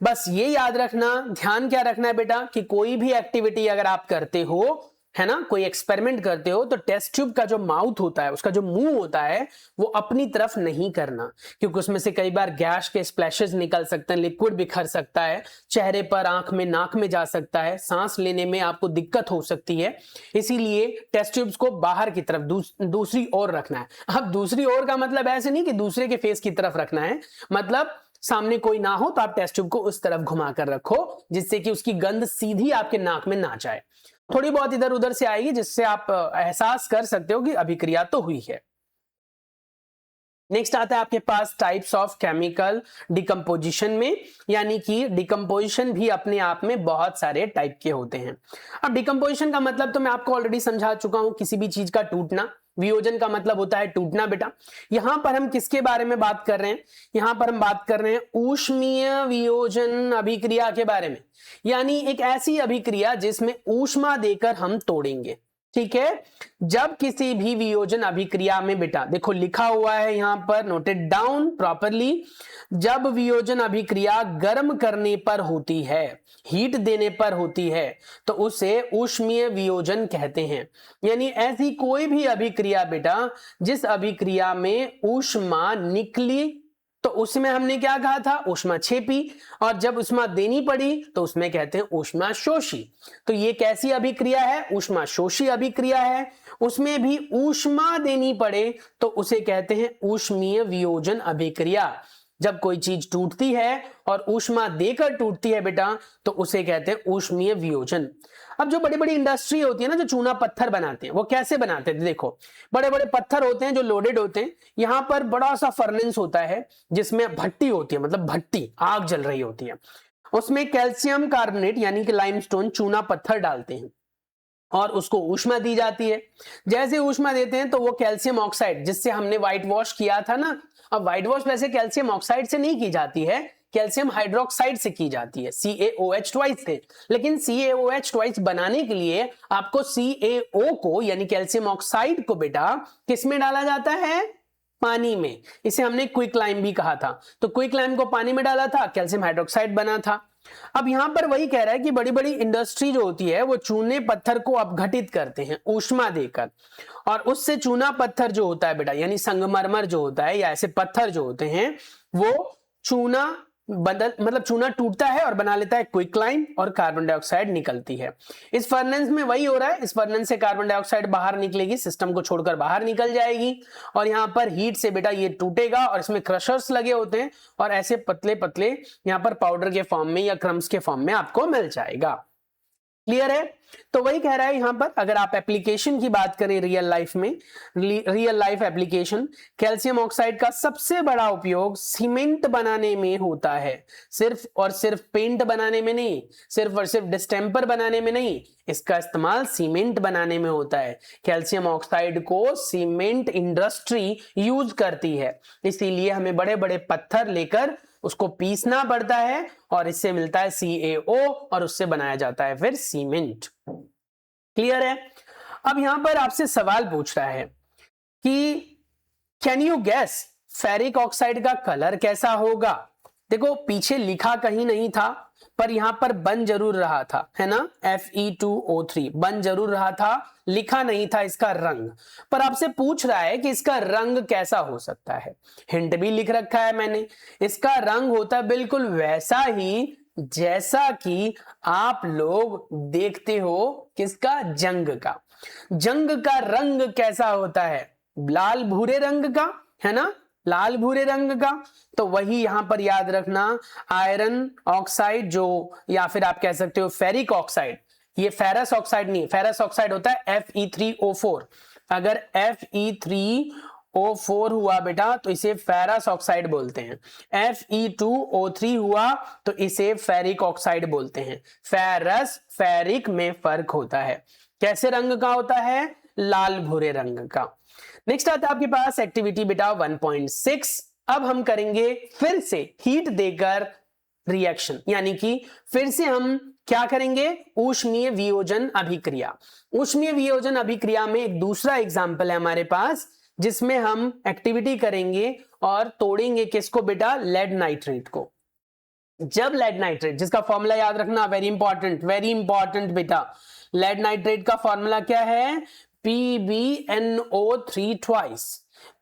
बस ये याद रखना, ध्यान क्या रखना है बेटा, कि कोई भी एक्टिविटी अगर आप करते हो, है ना, कोई एक्सपेरिमेंट करते हो, तो टेस्ट ट्यूब का जो माउथ होता है, उसका जो मुंह होता है, वो अपनी तरफ नहीं करना, क्योंकि उसमें से कई बार गैस के स्प्लैशेस निकल सकते हैं, लिक्विड बिखर सकता है, चेहरे पर, आंख में, नाक में जा सकता है, सांस लेने में आपको दिक्कत हो सकती है। इसीलिए टेस्ट ट्यूब्स को बाहर की तरफ दूसरी ओर रखना है। अब दूसरी ओर का मतलब ऐसे नहीं कि दूसरे के फेस की तरफ रखना है, मतलब सामने कोई ना हो तो आप टेस्ट ट्यूब को उस तरफ घुमा कर रखो, जिससे कि उसकी गंध सीधी आपके नाक में ना जाए, थोड़ी बहुत इधर उधर से आएगी, जिससे आप एहसास कर सकते हो कि अभिक्रिया तो हुई है। नेक्स्ट आता है आपके पास टाइप्स ऑफ केमिकल डिकम्पोजिशन में, यानी कि डिकम्पोजिशन भी अपने आप में बहुत सारे टाइप के होते हैं। अब डिकम्पोजिशन का मतलब तो मैं आपको ऑलरेडी समझा चुका हूं, किसी भी चीज का टूटना। वियोजन का मतलब होता है टूटना बेटा। यहां पर हम किसके बारे में बात कर रहे हैं? यहां पर हम बात कर रहे हैं ऊष्मीय वियोजन अभिक्रिया के बारे में, यानी एक ऐसी अभिक्रिया जिसमें ऊष्मा देकर हम तोड़ेंगे। ठीक है, जब किसी भी वियोजन अभिक्रिया में बेटा, देखो लिखा हुआ है यहां पर, नोटेड डाउन प्रॉपरली, जब वियोजन अभिक्रिया गर्म करने पर होती है, हीट देने पर होती है, तो उसे ऊष्मीय वियोजन कहते हैं। यानी ऐसी कोई भी अभिक्रिया बेटा जिस अभिक्रिया में ऊष्मा निकली, तो उसमें हमने क्या कहा था? ऊष्मा छेपी, और जब ऊष्मा देनी पड़ी तो उसमें कहते हैं ऊष्मा शोषी। तो ये कैसी अभिक्रिया है? ऊष्मा शोषी अभिक्रिया है। उसमें भी ऊष्मा देनी पड़े तो उसे कहते हैं ऊष्मीय वियोजन अभिक्रिया। जब कोई चीज टूटती है और ऊष्मा देकर टूटती है बेटा, तो उसे कहते हैं ऊष्मीय वियोजन। अब जो बड़ी बड़ी इंडस्ट्री होती है ना, जो चूना पत्थर बनाते हैं, वो कैसे बनाते हैं? देखो, बड़े बड़े पत्थर होते हैं जो लोडेड होते हैं, यहां पर बड़ा सा फर्नेस होता है जिसमें भट्टी होती है, मतलब भट्टी, आग जल रही होती है। उसमें कैल्शियम कार्बोनेट यानी कि लाइमस्टोन, चूना पत्थर डालते हैं और उसको ऊष्मा दी जाती है। जैसे ऊष्मा देते हैं तो वो कैल्शियम ऑक्साइड, जिससे हमने व्हाइट वॉश किया था ना, अब व्हाइट वॉश वैसे कैल्शियम ऑक्साइड से नहीं की जाती है, कैल्शियम हाइड्रोक्साइड से की जाती है, CaOH ट्वाइस से। लेकिन CaOH ट्वाइस बनाने के लिए आपको CaO को, यानी कैल्शियम ऑक्साइड को बेटा किस में डाला जाता है? पानी में। इसे हमने क्विक लाइम भी कहा था। तो क्विक लाइम को पानी में डाला था, कैल्शियम हाइड्रोक्साइड बना था। अब यहां पर वही कह रहा है कि बड़ी बड़ी इंडस्ट्री जो होती है वो चूने पत्थर को अपघटित करते हैं ऊष्मा देकर, और उससे चूना पत्थर जो होता है बेटा, यानी संगमरमर जो होता है या ऐसे पत्थर जो होते हैं, वो चूना मतलब चूना टूटता है और बना लेता है क्विकलाइन, और कार्बन डाइऑक्साइड निकलती है। इस फर्नेस में वही हो रहा है, इस फर्नेस से कार्बन डाइऑक्साइड बाहर निकलेगी, सिस्टम को छोड़कर बाहर निकल जाएगी, और यहां पर हीट से बेटा ये टूटेगा, और इसमें क्रशर्स लगे होते हैं, और ऐसे पतले पतले यहां पर पाउडर के फॉर्म में या क्रम्स के फॉर्म में आपको मिल जाएगा। क्लियर है? तो वही कह रहा है यहां पर, अगर आप एप्लीकेशन की बात करें रियल लाइफ में, real life application, calcium oxide का सबसे बड़ा उपयोग सीमेंट बनाने में होता है। सिर्फ और सिर्फ पेंट बनाने में नहीं, सिर्फ और सिर्फ डिस्टेंपर बनाने में नहीं, इसका इस्तेमाल सीमेंट बनाने में होता है। कैल्शियम ऑक्साइड को सीमेंट इंडस्ट्री यूज करती है, इसीलिए हमें बड़े बड़े पत्थर लेकर उसको पीसना पड़ता है, और इससे मिलता है CaO, और उससे बनाया जाता है फिर सीमेंट। क्लियर है? अब यहां पर आपसे सवाल पूछ रहा है कि can you gas ferric oxide का कलर कैसा होगा? देखो, पीछे लिखा कहीं नहीं था, पर यहां पर बन जरूर रहा था, है ना, Fe2O3 बन जरूर रहा था, लिखा नहीं था इसका रंग। पर आपसे पूछ रहा है कि इसका रंग कैसा हो सकता है। हिंट भी लिख रखा है मैंने, इसका रंग होता है बिल्कुल वैसा ही जैसा कि आप लोग देखते हो किसका? जंग का। जंग का रंग कैसा होता है? लाल भूरे रंग का, है ना, लाल भूरे रंग का। तो वही यहां पर याद रखना, आयरन ऑक्साइड जो, या फिर आप कह सकते हो फेरिक ऑक्साइड, ये फेरस ऑक्साइड नहीं, फेरस ऑक्साइड होता है Fe3O4। अगर Fe3O4 हुआ बेटा तो इसे फेरस ऑक्साइड बोलते हैं। Fe2O3 हुआ तो इसे फेरिक ऑक्साइड बोलते हैं। फेरस फेरिक में फर्क होता है। कैसे रंग का होता है? लाल भूरे रंग का। नेक्स्ट आता है आपके पास एक्टिविटी बेटा 1.6। अब हम करेंगे फिर से हीट देकर रिएक्शन, यानी कि फिर से हम क्या करेंगे? ऊष्मीय वियोजन अभिक्रिया। ऊष्मीय वियोजन अभिक्रिया में एक दूसरा एग्जाम्पल है हमारे पास, जिसमें हम एक्टिविटी करेंगे और तोड़ेंगे किसको बेटा? लेड नाइट्रेट को। जब लेड नाइट्रेट, जिसका फॉर्मूला याद रखना, वेरी इंपॉर्टेंट बेटा, लेड नाइट्रेट का फॉर्मूला क्या है? PbNO3 twice,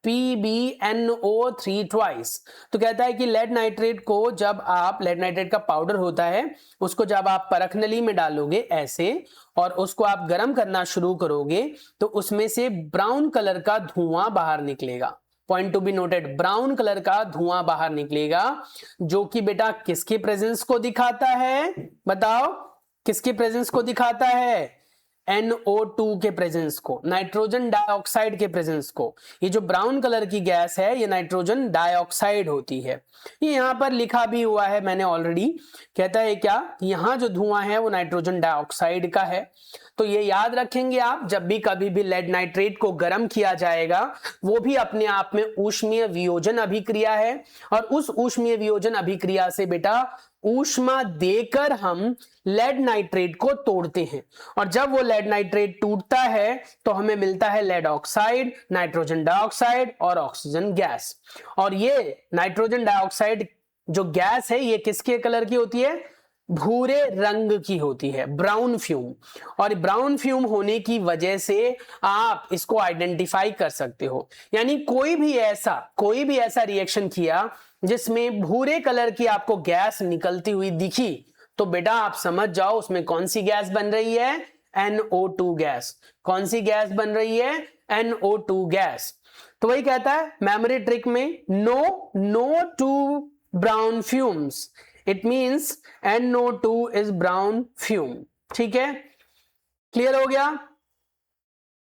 PbNO3 twice. तो कहता है कि लेड नाइट्रेट को जब आप, लेड नाइट्रेट का पाउडर होता है, उसको जब आप परख नली में डालोगे ऐसे और उसको आप गर्म करना शुरू करोगे तो उसमें से ब्राउन कलर का धुआं बाहर निकलेगा। Point to be noted, brown colour का धुआं बाहर निकलेगा, जो कि बेटा किसके प्रेजेंस को दिखाता है? बताओ किसके प्रेजेंस को दिखाता है? NO2 के प्रेजेंस को, नाइट्रोजन डाइऑक्साइड के प्रेजेंस को। ये जो ब्राउन कलर की गैस है ये नाइट्रोजन डाइऑक्साइड होती है। ये यहां पर लिखा भी हुआ है मैंने ऑलरेडी। कहता है क्या? यहां जो धुआं है वो नाइट्रोजन डाइऑक्साइड का है। तो ये याद रखेंगे आप, जब भी कभी भी लेड नाइट्रेट को गर्म किया जाएगा वो भी अपने आप में ऊष्मीय वियोजन अभिक्रिया है, और उस ऊष्मीय वियोजन अभिक्रिया से बेटा ऊष्मा देकर हम लेड नाइट्रेट को तोड़ते हैं, और जब वो लेड नाइट्रेट टूटता है तो हमें मिलता है लेड ऑक्साइड, नाइट्रोजन डाइऑक्साइड और ऑक्सीजन गैस। और ये नाइट्रोजन डाइऑक्साइड जो गैस है ये किसके कलर की होती है? भूरे रंग की होती है, ब्राउन फ्यूम। और ब्राउन फ्यूम होने की वजह से आप इसको आइडेंटिफाई कर सकते हो। यानी कोई भी ऐसा रिएक्शन किया जिसमें भूरे कलर की आपको गैस निकलती हुई दिखी, तो बेटा आप समझ जाओ उसमें कौन सी गैस बन रही है? NO2 gas. कौन सी गैस बन रही है? NO2 gas. तो वही कहता है मेमोरी ट्रिक में, no two brown fumes, it means NO2 is brown fume. ठीक है, क्लियर हो गया?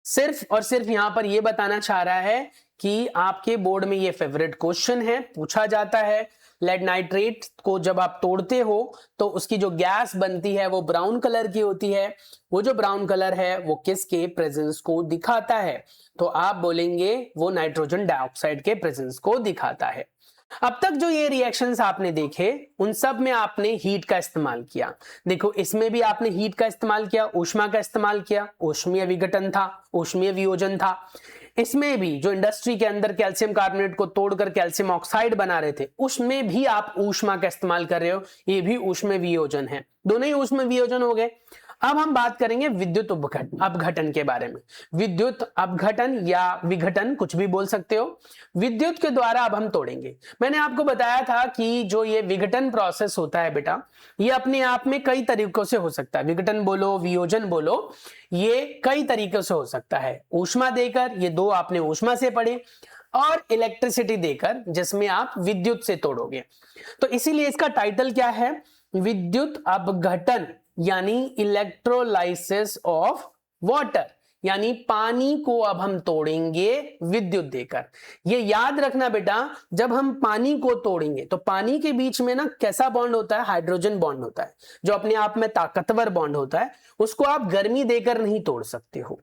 सिर्फ और सिर्फ यहां पर यह बताना चाह रहा है कि आपके बोर्ड में ये फेवरेट क्वेश्चन है, पूछा जाता है। लेड नाइट्रेट को जब आप तोड़ते हो तो उसकी जो गैस बनती है वो ब्राउन कलर की होती है। वो जो ब्राउन कलर है वो किसके प्रेजेंस को दिखाता है? तो आप बोलेंगे वो नाइट्रोजन डाइऑक्साइड के प्रेजेंस को दिखाता है। अब तक जो ये रिएक्शंस आपने देखे उन सब में आपने हीट का इस्तेमाल किया। देखो इसमें भी आपने हीट का इस्तेमाल किया, ऊष्मा का इस्तेमाल किया, ऊष्मीय विघटन था, ऊष्मीय वियोजन था। इसमें भी जो इंडस्ट्री के अंदर कैल्शियम कार्बोनेट को तोड़कर कैल्शियम ऑक्साइड बना रहे थे उसमें भी आप ऊष्मा का इस्तेमाल कर रहे हो, ये भी ऊष्मीय वियोजन है। दोनों ही ऊष्मीय वियोजन हो गए। अब हम बात करेंगे विद्युत अपघटन के बारे में। विद्युत अपघटन या विघटन कुछ भी बोल सकते हो। विद्युत के द्वारा अब हम तोड़ेंगे। मैंने आपको बताया था कि जो ये विघटन प्रोसेस होता है बेटा, ये अपने आप में कई तरीकों से हो सकता है। विघटन बोलो, वियोजन बोलो, ये कई तरीकों से हो सकता है। ऊष्मा देकर, ये दो आपने ऊष्मा से पढ़े, और इलेक्ट्रिसिटी देकर जिसमें आप विद्युत से तोड़ोगे। तो इसीलिए इसका टाइटल क्या है? विद्युत अपघटन, यानी इलेक्ट्रोलाइसिस ऑफ वाटर, यानी पानी को अब हम तोड़ेंगे विद्युत देकर। ये याद रखना बेटा, जब हम पानी को तोड़ेंगे तो पानी के बीच में ना कैसा बॉन्ड होता है? हाइड्रोजन बॉन्ड होता है, जो अपने आप में ताकतवर बॉन्ड होता है। उसको आप गर्मी देकर नहीं तोड़ सकते हो।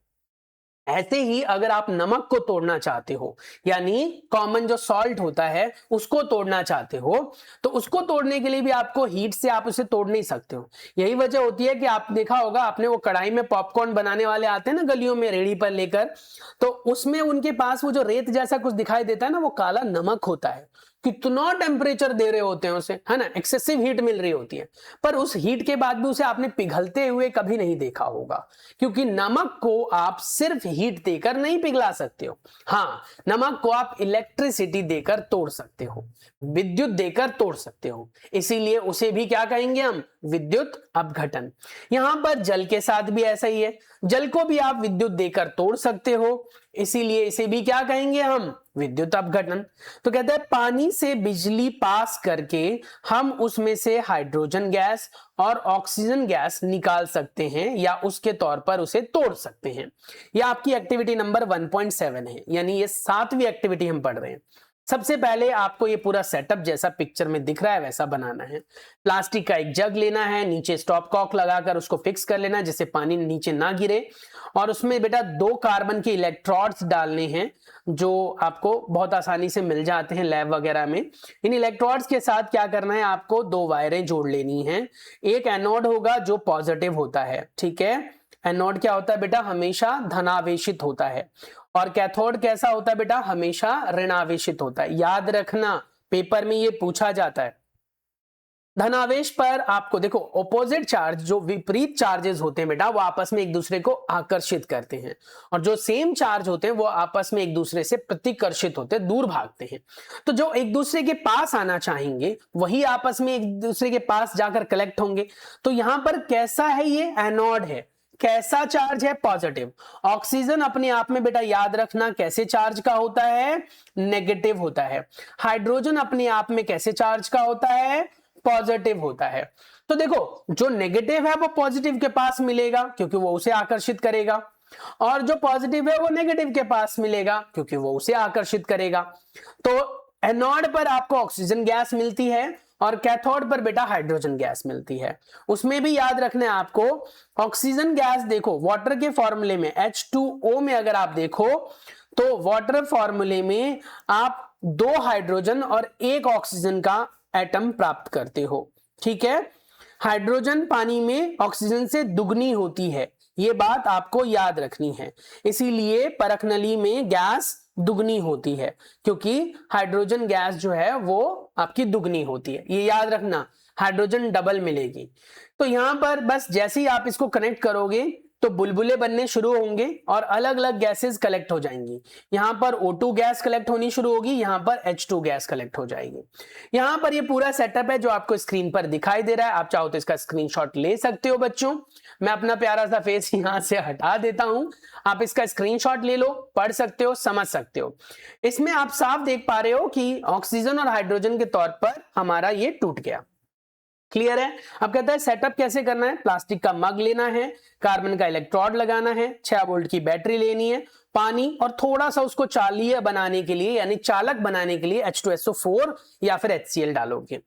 ऐसे ही अगर आप नमक को तोड़ना चाहते हो, यानी कॉमन जो सॉल्ट होता है उसको तोड़ना चाहते हो, तो उसको तोड़ने के लिए भी आपको हीट से आप उसे तोड़ नहीं सकते हो। यही वजह होती है कि आप देखा होगा आपने, वो कढ़ाई में पॉपकॉर्न बनाने वाले आते हैं ना गलियों में रेड़ी पर लेकर, तो उसमें उनके पास वो जो रेत जैसा कुछ दिखाई देता है ना, वो काला नमक होता है। कितना टेम्परेचर दे रहे होते हैं उसे, है ना, एक्सेसिव हीट मिल रही होती है, पर उस हीट के बाद भी उसे आपने पिघलते हुए कभी नहीं देखा होगा, क्योंकि नमक को आप सिर्फ हीट देकर नहीं पिघला सकते हो। हाँ, नमक को आप इलेक्ट्रिसिटी देकर तोड़ सकते हो, विद्युत देकर तोड़ सकते हो। इसीलिए उसे भी क्या कहेंगे हम? विद्युत अपघटन। यहां पर जल के साथ भी ऐसा ही है, जल को भी आप विद्युत देकर तोड़ सकते हो, इसीलिए इसे भी क्या कहेंगे हम, विद्युत अपघटन। तो कहते हैं पानी से बिजली पास करके हम उसमें से हाइड्रोजन गैस और ऑक्सीजन गैस निकाल सकते हैं या उसके तौर पर उसे तोड़ सकते हैं। यह आपकी एक्टिविटी नंबर 1.7 है, यानी ये 7वीं एक्टिविटी हम पढ़ रहे हैं। सबसे पहले आपको ये पूरा सेटअप जैसा पिक्चर में दिख रहा है वैसा बनाना है। प्लास्टिक का एक जग लेना है, नीचे स्टॉप कॉक लगाकर उसको फिक्स कर लेना है जिससे पानी नीचे ना गिरे, और उसमें बेटा 2 कार्बन के इलेक्ट्रोड्स डालने हैं जो आपको बहुत आसानी से मिल जाते हैं लैब वगैरह में। इन इलेक्ट्रोड्स के साथ क्या करना है, आपको 2 वायरें जोड़ लेनी हैं। एक एनोड होगा जो पॉजिटिव होता है, ठीक है, एनोड क्या होता है बेटा, हमेशा धनावेशित होता है, और कैथोड कैसा होता है बेटा, हमेशा ऋणावेशित होता है। याद रखना पेपर में ये पूछा जाता है। धनावेश पर आपको देखो ऑपोजिट चार्ज, जो विपरीत चार्जेस होते हैं बेटा वो आपस में एक दूसरे को आकर्षित करते हैं, और जो सेम चार्ज होते हैं वो आपस में एक दूसरे से प्रतिकर्षित होते हैं, दूर भागते हैं। तो जो एक दूसरे के पास आना चाहेंगे वही आपस में एक दूसरे के पास जाकर कलेक्ट होंगे। तो यहां पर कैसा है, ये एनोड है, कैसा चार्ज है, पॉजिटिव। ऑक्सीजन अपने आप में बेटा याद रखना कैसे चार्ज का होता है, नेगेटिव होता है। हाइड्रोजन अपने आप में कैसे चार्ज का होता है, पॉजिटिव होता है। तो देखो जो नेगेटिव है वो पॉजिटिव के पास मिलेगा क्योंकि वो उसे आकर्षित करेगा, और जो पॉजिटिव है वो नेगेटिव के पास मिलेगा क्योंकि वो उसे आकर्षित करेगा। तो एनोड पर आपको ऑक्सीजन गैस मिलती है और कैथोड पर बेटा हाइड्रोजन गैस मिलती है। उसमें भी याद रखना है आपको, ऑक्सीजन गैस देखो वाटर के फॉर्मूले में H2O में अगर आप देखो तो वाटर फॉर्मूले में आप 2 हाइड्रोजन और 1 ऑक्सीजन का एटम प्राप्त करते हो, ठीक है। हाइड्रोजन पानी में ऑक्सीजन से दुगनी होती है, ये बात आपको याद रखनी है, इसीलिए परख नली में गैस दुगनी होती है क्योंकि हाइड्रोजन गैस जो है वो आपकी दुगनी होती है, ये याद रखना, हाइड्रोजन डबल मिलेगी। तो यहां पर बस जैसे ही आप इसको कनेक्ट करोगे तो बुलबुले बनने शुरू होंगे और अलग अलग गैसेस कलेक्ट हो जाएंगी। यहां पर O2 गैस कलेक्ट होनी शुरू होगी, यहां पर H2 गैस कलेक्ट हो जाएगी। यहां पर ये पूरा सेटअप है जो आपको स्क्रीन पर दिखाई दे रहा है, आप चाहो तो इसका स्क्रीनशॉट ले सकते हो बच्चों। मैं अपना प्यारा सा फेस यहां से हटा देता हूं, आप इसका स्क्रीनशॉट ले लो, पढ़ सकते हो, समझ सकते हो। इसमें आप साफ देख पा रहे हो कि ऑक्सीजन और हाइड्रोजन के तौर पर हमारा ये टूट गया। क्लियर है। अब कहता है सेटअप कैसे करना है, प्लास्टिक का मग लेना है, कार्बन का इलेक्ट्रोड लगाना है, 6 वोल्ट की बैटरी लेनी है, पानी और थोड़ा सा उसको चालकीय बनाने के लिए यानी चालक बनाने के लिए H2SO4 या फिर HCl डालोगे।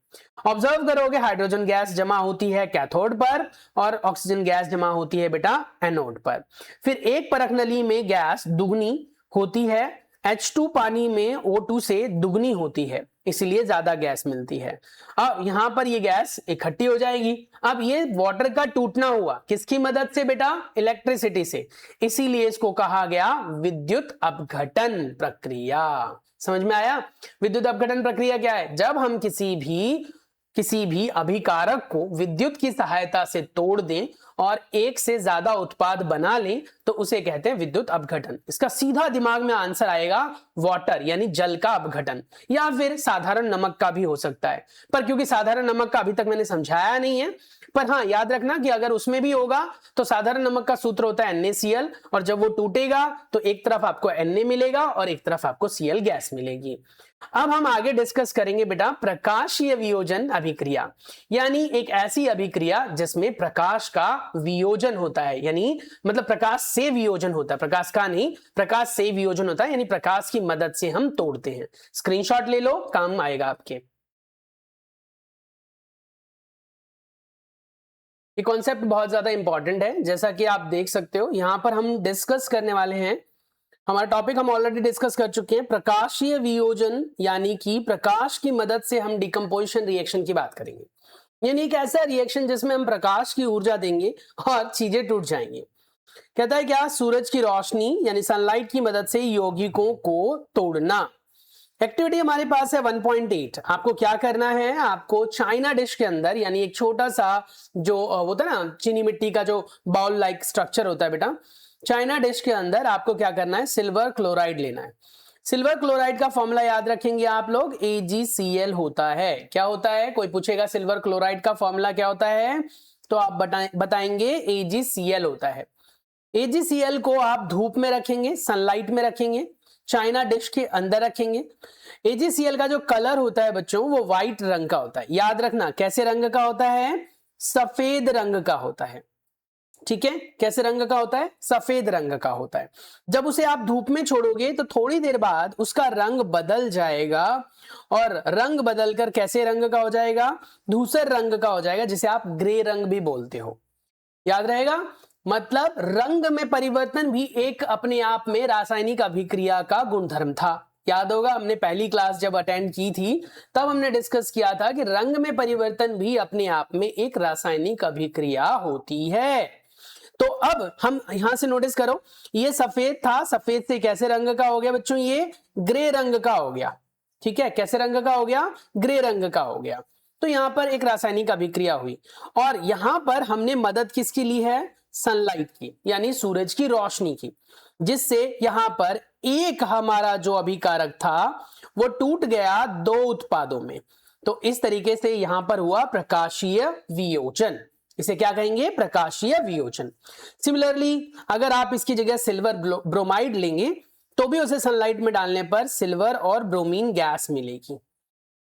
ऑब्जर्व करोगे हाइड्रोजन गैस जमा होती है कैथोड पर और ऑक्सीजन गैस जमा होती है बेटा एनोड पर। फिर एक परख नली में गैस दुगनी होती है, H2 पानी में O2 से दुगनी होती है, इसलिए ज्यादा गैस मिलती है। अब यहां पर ये गैस इकट्ठी हो जाएगी। अब ये वाटर का टूटना हुआ किसकी मदद से बेटा, इलेक्ट्रिसिटी से, इसीलिए इसको कहा गया विद्युत अपघटन प्रक्रिया। समझ में आया। विद्युत अपघटन प्रक्रिया क्या है, जब हम किसी भी अभिकारक को विद्युत की सहायता से तोड़ दें और एक से ज्यादा उत्पाद बना लें तो उसे कहते हैं विद्युत अपघटन। इसका सीधा दिमाग में आंसर आएगा वाटर यानी जल का अपघटन, या फिर साधारण नमक का भी हो सकता है, पर क्योंकि साधारण नमक का अभी तक मैंने समझाया नहीं है, पर हाँ याद रखना कि अगर उसमें भी होगा तो साधारण नमक का सूत्र होता है NaCl, और जब वो टूटेगा तो एक तरफ आपको Na मिलेगा और एक तरफ आपको Cl गैस मिलेगी। अब हम आगे डिस्कस करेंगे बेटा प्रकाशीय वियोजन अभिक्रिया, यानी एक ऐसी अभिक्रिया जिसमें प्रकाश का वियोजन होता है, यानी मतलब प्रकाश से वियोजन होता है, प्रकाश का नहीं, प्रकाश से वियोजन होता है, यानी प्रकाश की मदद से हम तोड़ते हैं। स्क्रीनशॉट ले लो, काम आएगा आपके। ये कॉन्सेप्ट बहुत ज्यादा इंपॉर्टेंट है, जैसा कि आप देख सकते हो यहां पर हम डिस्कस करने वाले हैं, हमारा टॉपिक हम ऑलरेडी डिस्कस कर चुके हैं, प्रकाशीय वियोजन, यानी कि प्रकाश की मदद से हम डिकम्पोजिशन रिएक्शन की बात करेंगे, यानी एक ऐसा रिएक्शन जिसमें हम प्रकाश की ऊर्जा देंगे और चीजें टूट जाएंगी। कहता है क्या, सूरज की रोशनी यानी सनलाइट की मदद से यौगिकों को तोड़ना। एक्टिविटी हमारे पास है 1.8। आपको क्या करना है, आपको चाइना डिश के अंदर यानी एक छोटा सा जो होता है ना चीनी मिट्टी का जो बाउल लाइक स्ट्रक्चर होता है बेटा, चाइना डिश के अंदर आपको क्या करना है, सिल्वर क्लोराइड लेना है। सिल्वर क्लोराइड का फॉर्मूला याद रखेंगे आप लोग, AgCl होता है। क्या होता है, कोई पूछेगा सिल्वर क्लोराइड का फॉर्मूला क्या होता है, तो आप बताएंगे AgCl होता है। AgCl को आप धूप में रखेंगे, सनलाइट में रखेंगे, चाइना डिश के अंदर रखेंगे। AgCl का जो कलर होता है बच्चों, वो व्हाइट रंग का होता है। याद रखना कैसे रंग का होता है, सफेद रंग का होता है। ठीक है, कैसे रंग का होता है, सफेद रंग का होता है। जब उसे आप धूप में छोड़ोगे तो थोड़ी देर बाद उसका रंग बदल जाएगा, और रंग बदलकर कैसे रंग का हो जाएगा, धूसर रंग का हो जाएगा, जिसे आप ग्रे रंग भी बोलते हो। याद रहेगा, मतलब रंग में परिवर्तन भी एक अपने आप में रासायनिक अभिक्रिया का गुणधर्म था। याद होगा, हमने पहली क्लास जब अटेंड की थी तब हमने डिस्कस किया था कि रंग में परिवर्तन भी अपने आप में एक रासायनिक अभिक्रिया होती है। तो अब हम यहां से नोटिस करो, ये सफेद था, सफेद से कैसे रंग का हो गया बच्चों, ये ग्रे रंग का हो गया। ठीक है, कैसे रंग का हो गया, ग्रे रंग का हो गया। तो यहां पर एक रासायनिक अभिक्रिया हुई, और यहां पर हमने मदद किसकी ली है, सनलाइट की, यानी सूरज की रोशनी की, जिससे यहां पर एक हमारा जो अभिकारक था वो टूट गया दो उत्पादों में। तो इस तरीके से यहां पर हुआ प्रकाशीय वियोजन। इसे क्या कहेंगे, प्रकाशीय वियोजन। सिमिलरली अगर आप इसकी जगह सिल्वर ब्रोमाइड लेंगे तो भी उसे सनलाइट में डालने पर सिल्वर और ब्रोमीन गैस मिलेगी।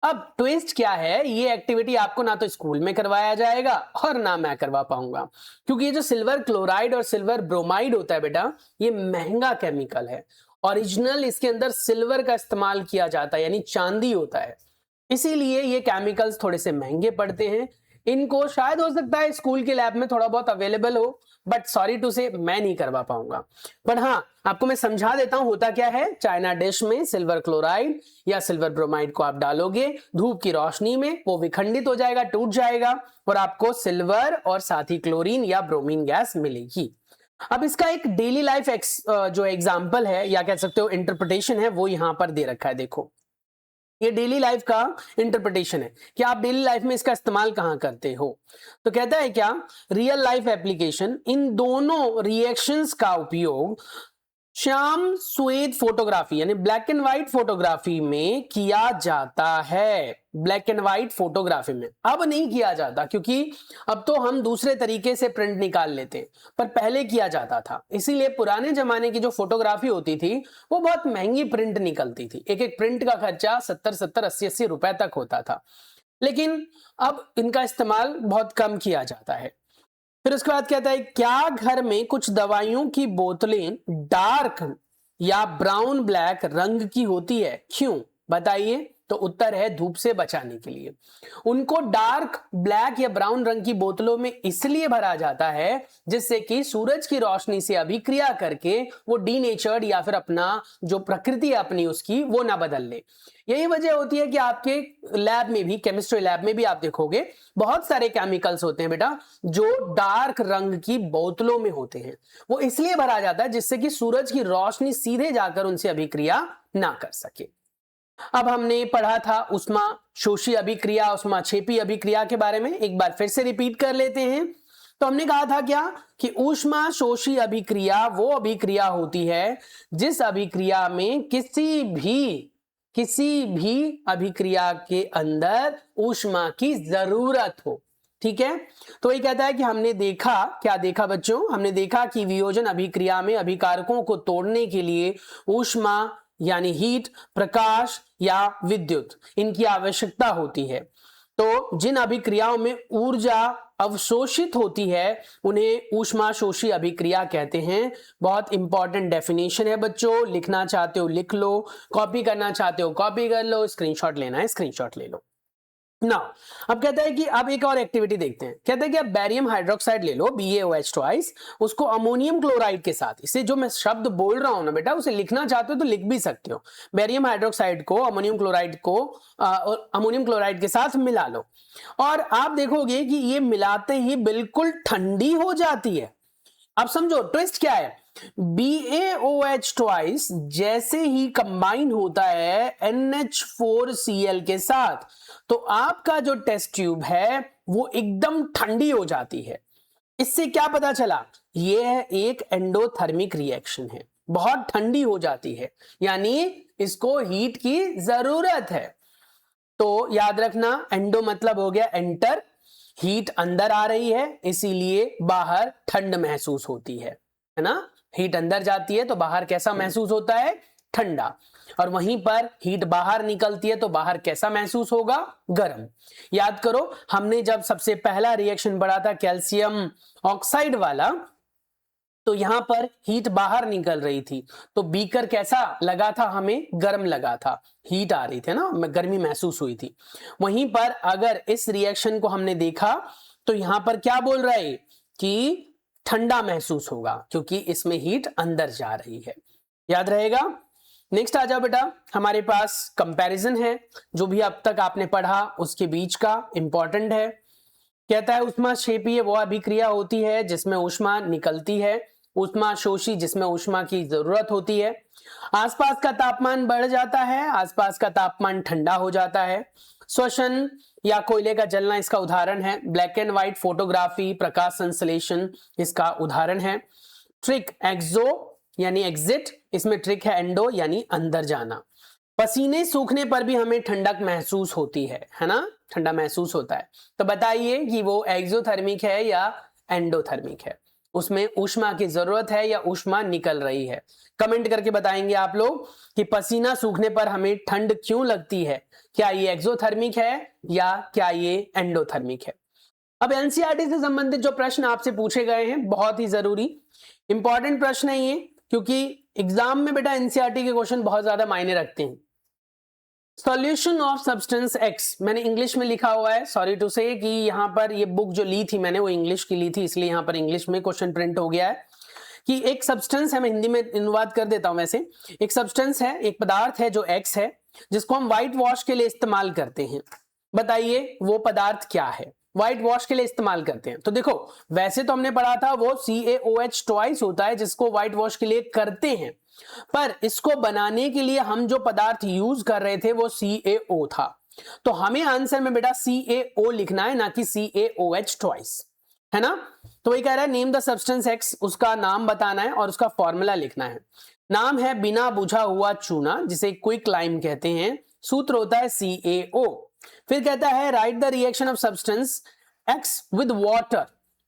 अब ट्विस्ट क्या है, ये एक्टिविटी आपको ना तो स्कूल में करवाया जाएगा और ना मैं करवा पाऊंगा, क्योंकि ये जो सिल्वर क्लोराइड और सिल्वर ब्रोमाइड होता है बेटा, ये महंगा केमिकल है। ओरिजिनल इसके अंदर सिल्वर का इस्तेमाल किया जाता है, यानी चांदी होता है, इसीलिए ये केमिकल्स थोड़े से महंगे पड़ते हैं। इनको शायद हो सकता है स्कूल के लैब में थोड़ा बहुत अवेलेबल हो, बट सॉरी टू से मैं नहीं करवा पाऊंगा। पर हाँ, आपको मैं समझा देता हूं होता क्या है। चाइना डिश में सिल्वर क्लोराइड या सिल्वर ब्रोमाइड को आप डालोगे धूप की रोशनी में, वो विखंडित हो जाएगा, टूट जाएगा, और आपको सिल्वर और साथ ही क्लोरीन या ब्रोमीन गैस मिलेगी। अब इसका एक डेली लाइफ जो एग्जाम्पल है, या कह सकते हो इंटरप्रिटेशन है, वो यहां पर दे रखा है। देखो, ये डेली लाइफ का इंटरप्रिटेशन है कि आप डेली लाइफ में इसका इस्तेमाल कहां करते हो। तो कहता है क्या, रियल लाइफ एप्लीकेशन, इन दोनों रिएक्शंस का उपयोग श्याम स्वेद फोटोग्राफी यानी ब्लैक एंड व्हाइट फोटोग्राफी में किया जाता है। ब्लैक एंड व्हाइट फोटोग्राफी में अब नहीं किया जाता, क्योंकि अब तो हम दूसरे तरीके से प्रिंट निकाल लेते हैं, पर पहले किया जाता था। इसीलिए पुराने जमाने की जो फोटोग्राफी होती थी वो बहुत महंगी प्रिंट निकलती थी। एक एक प्रिंट का खर्चा 70-70, 80-80 रुपए तक होता था। लेकिन अब इनका इस्तेमाल बहुत कम किया जाता है। फिर उसके बाद कहता है, क्या घर में कुछ दवाइयों की बोतलें डार्क या ब्राउन ब्लैक रंग की होती है, क्यों बताइए। तो उत्तर है धूप से बचाने के लिए। उनको डार्क ब्लैक या ब्राउन रंग की बोतलों में इसलिए भरा जाता है जिससे कि सूरज की रोशनी से अभिक्रिया करके वो डीनेचर्ड या फिर अपना जो प्रकृति अपनी उसकी वो ना बदल ले। यही वजह होती है कि आपके लैब में भी, केमिस्ट्री लैब में भी आप देखोगे बहुत सारे केमिकल्स होते हैं बेटा जो डार्क रंग की बोतलों में होते हैं। वो इसलिए भरा जाता है जिससे कि सूरज की रोशनी सीधे जाकर उनसे अभिक्रिया ना कर सके। अब हमने पढ़ा था उष्मा शोषी अभिक्रिया, उष्मा छेपी अभिक्रिया के बारे में, एक बार फिर से रिपीट कर लेते हैं। तो हमने कहा था क्या कि ऊष्मा शोषी अभिक्रिया वो अभिक्रिया होती है जिस अभिक्रिया में किसी भी अभिक्रिया के अंदर ऊष्मा की जरूरत हो। ठीक है, तो ये कहता है कि हमने देखा, क्या देखा बच्चों, हमने देखा कि वियोजन अभिक्रिया में अभिकारकों को तोड़ने के लिए ऊष्मा यानी हीट, प्रकाश या विद्युत, इनकी आवश्यकता होती है। तो जिन अभिक्रियाओं में ऊर्जा अवशोषित होती है उन्हें ऊष्मा शोषी अभिक्रिया कहते हैं। बहुत इंपॉर्टेंट डेफिनेशन है बच्चों, लिखना चाहते हो लिख लो, कॉपी करना चाहते हो कॉपी कर लो, स्क्रीनशॉट लेना है स्क्रीनशॉट ले लो ना। अब कहता है कि अब एक और एक्टिविटी देखते हैं। कहता है कि अब बैरियम हाइड्रोक्साइड ले लो, BaOH ट्वाइस, उसको अमोनियम क्लोराइड के साथ, इसे जो मैं शब्द बोल रहा हूं ना बेटा उसे लिखना चाहते हो तो लिख भी सकते हो। बैरियम हाइड्रोक्साइड को अमोनियम क्लोराइड के साथ मिला लो, और आप देखोगे कि ये मिलाते ही बिल्कुल ठंडी हो जाती है। अब समझो ट्विस्ट क्या है, BaOH ट्वाइस जैसे ही कंबाइन होता है NH4Cl के साथ तो आपका जो टेस्ट ट्यूब है वो एकदम ठंडी हो जाती है। इससे क्या पता चला, यह एक एंडोथर्मिक रिएक्शन है। बहुत ठंडी हो जाती है, यानी इसको हीट की जरूरत है। तो याद रखना, एंडो मतलब हो गया एंटर, हीट अंदर आ रही है इसीलिए बाहर ठंड महसूस होती है ना। हीट अंदर जाती है तो बाहर कैसा महसूस होता है, ठंडा। और वहीं पर हीट बाहर निकलती है तो बाहर कैसा महसूस होगा, गर्म। याद करो, हमने जब सबसे पहला रिएक्शन पढ़ा था कैल्शियम ऑक्साइड वाला, तो यहां पर हीट बाहर निकल रही थी, तो बीकर कैसा लगा था, हमें गर्म लगा था, हीट आ रही थी ना, गर्मी महसूस हुई थी। वहीं पर अगर इस रिएक्शन को हमने देखा तो यहां पर क्या बोल रहा है कि ठंडा महसूस होगा, क्योंकि इसमें हीट अंदर जा रही है। याद रहेगा। नेक्स्ट आ जाओ बेटा, हमारे पास कंपैरिजन है, जो भी अब तक आपने पढ़ा उसके बीच का इंपॉर्टेंट है। कहता है ऊष्मा क्षेपीय वो अभिक्रिया होती है जिसमें ऊष्मा निकलती है, ऊष्मा शोषी जिसमें ऊष्मा की जरूरत होती है। आसपास का तापमान बढ़ जाता है, आसपास का तापमान ठंडा हो जाता है। श्वसन या कोयले का जलना इसका उदाहरण है। ब्लैक एंड व्हाइट फोटोग्राफी, प्रकाश संश्लेषण इसका उदाहरण है। ट्रिक एक्सो यानी एग्जिट, इसमें ट्रिक है एंडो यानी अंदर जाना। पसीने सूखने पर भी हमें ठंडक महसूस होती है ना, ठंडा महसूस होता है। तो बताइए कि वो एक्सोथर्मिक है या एंडोथर्मिक है, उसमें ऊष्मा की जरूरत है या ऊष्मा निकल रही है। कमेंट करके बताएंगे आप लोग कि पसीना सूखने पर हमें ठंड क्यों लगती है, क्या ये एक्सोथर्मिक है या क्या ये एंडोथर्मिक है। अब एनसीईआरटी से संबंधित जो प्रश्न आपसे पूछे गए हैं, बहुत ही जरूरी इंपॉर्टेंट प्रश्न है ये, क्योंकि एग्जाम में बेटा एनसीईआरटी के क्वेश्चन बहुत ज्यादा मायने रखते हैं। सॉल्यूशन ऑफ सब्सटेंस एक्स, मैंने इंग्लिश में लिखा हुआ है, सॉरी टू से कि यहां पर ये बुक जो ली थी मैंने वो इंग्लिश की ली थी, इसलिए यहां पर इंग्लिश में क्वेश्चन प्रिंट हो गया है कि एक सब्सटेंस है, मैं हिंदी में अनुवाद कर देता हूं। वैसे एक सब्सटेंस है, एक पदार्थ है जो एक्स है, जिसको हम व्हाइट वॉश के लिए इस्तेमाल करते हैं। बताइए वो पदार्थ क्या है, व्हाइट वॉश के लिए इस्तेमाल करते हैं। तो देखो, वैसे तो हमने पढ़ा था वो CaOH ट्वाइस होता है जिसको व्हाइट वॉश के लिए करते हैं, पर इसको बनाने के लिए हम जो पदार्थ यूज कर रहे थे वो CaO था। तो हमें आंसर में बेटा CaO लिखना है, ना कि CaOH ट्वाइस, है ना। तो वही कह रहा है नेम द सब्सटेंस एक्स, उसका नाम बताना है और उसका फॉर्मूला लिखना है। नाम है बिना बुझा हुआ चूना, जिसे क्विक लाइम कहते हैं। सूत्र होता है CaO। फिर कहता है right the reaction of substance x with water,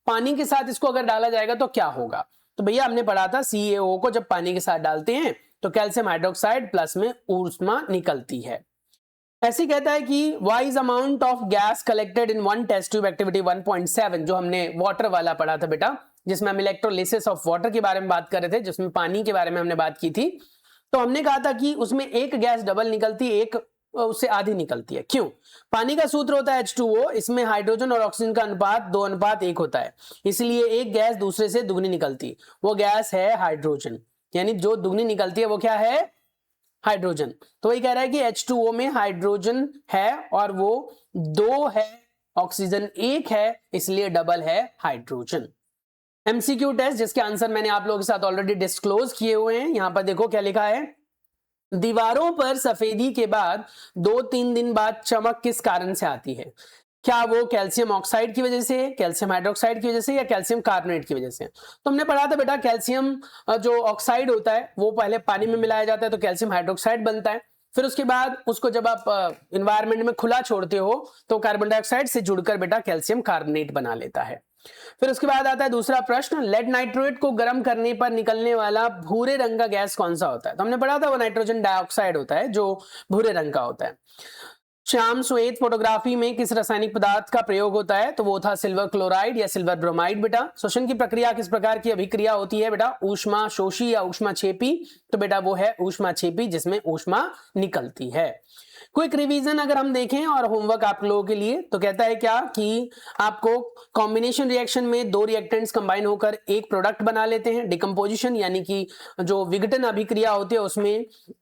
पानी के साथ इसको अगर डाला जाएगा तो क्या होगा। तो भैया हमने पढ़ा था CaO को जब पानी के साथ डालते हैं तो कैल्शियम हाइड्रोक्साइड प्लस में ऊष्मा निकलती है। ऐसे कहता है कि wise amount of gas collected in one test tube activity 1.7, जो हमने वाटर वाला पढ़ा था बेटा, जिसमें हम इलेक्ट्रोलिसिस ऑफ वाटर के बारे में बात कर रहे थे, जिसमें पानी के बारे में हमने बात की थी। तो हमने कहा था कि उसमें एक गैस डबल निकलती है, एक उससे आधी निकलती है। क्यों? पानी का सूत्र होता है H2O, इसमें हाइड्रोजन और ऑक्सीजन का अनुपात 2:1 होता है, इसलिए एक गैस दूसरे से दुगनी निकलती, वो गैस है हाइड्रोजन, यानी जो दुगनी निकलती है वो क्या है, हाइड्रोजन। तो वही कह रहा है कि H2O में हाइड्रोजन है और वो 2 है, ऑक्सीजन 1 है, इसलिए डबल है हाइड्रोजन। MCQ टेस्ट जिसके आंसर मैंने आप लोगों के साथ ऑलरेडी डिस्क्लोज किए हुए हैं। यहां पर देखो क्या लिखा है, दीवारों पर सफेदी के बाद 2-3 दिन बाद चमक किस कारण से आती है। क्या वो कैल्शियम ऑक्साइड की वजह से, कैल्शियम हाइड्रोक्साइड की वजह से, या कैल्शियम कार्बोनेट की वजह से। तो हमने पढ़ा था बेटा कैल्शियम जो ऑक्साइड होता है वो पहले पानी में मिलाया जाता है तो कैल्शियम हाइड्रोक्साइड बनता है, फिर उसके बाद उसको जब आप इन्वायरमेंट में खुला छोड़ते हो तो कार्बन डाइऑक्साइड से जुड़कर बेटा कैल्शियम कार्बोनेट बना लेता है। फिर उसके बाद आता है दूसरा प्रश्न, लेड नाइट्रेट को गर्म करने पर निकलने वाला भूरे रंग का गैस कौन सा होता है। तो हमने पढ़ा था वो नाइट्रोजन डाइऑक्साइड होता है जो भूरे रंग का होता है। श्याम श्वेत फोटोग्राफी में किस रासायनिक पदार्थ का प्रयोग होता है, तो वो था सिल्वर क्लोराइड या सिल्वर ब्रोमाइड बेटा। श्वसन की प्रक्रिया किस प्रकार की अभिक्रिया होती है बेटा, ऊष्मा शोषी या ऊष्मा क्षेपी, तो बेटा वो है ऊष्मा क्षेपी जिसमें ऊष्मा निकलती है। क्विक रिवीजन अगर हम देखें और होमवर्क आप लोगों के लिए, तो कहता है क्या कि आपको कॉम्बिनेशन रिएक्शन में 2 रिएक्टेंट्स कंबाइन होकर एक प्रोडक्ट बना लेते हैं। डिकम्पोजिशन यानी कि जो विघटन अभिक्रिया होती है उसमें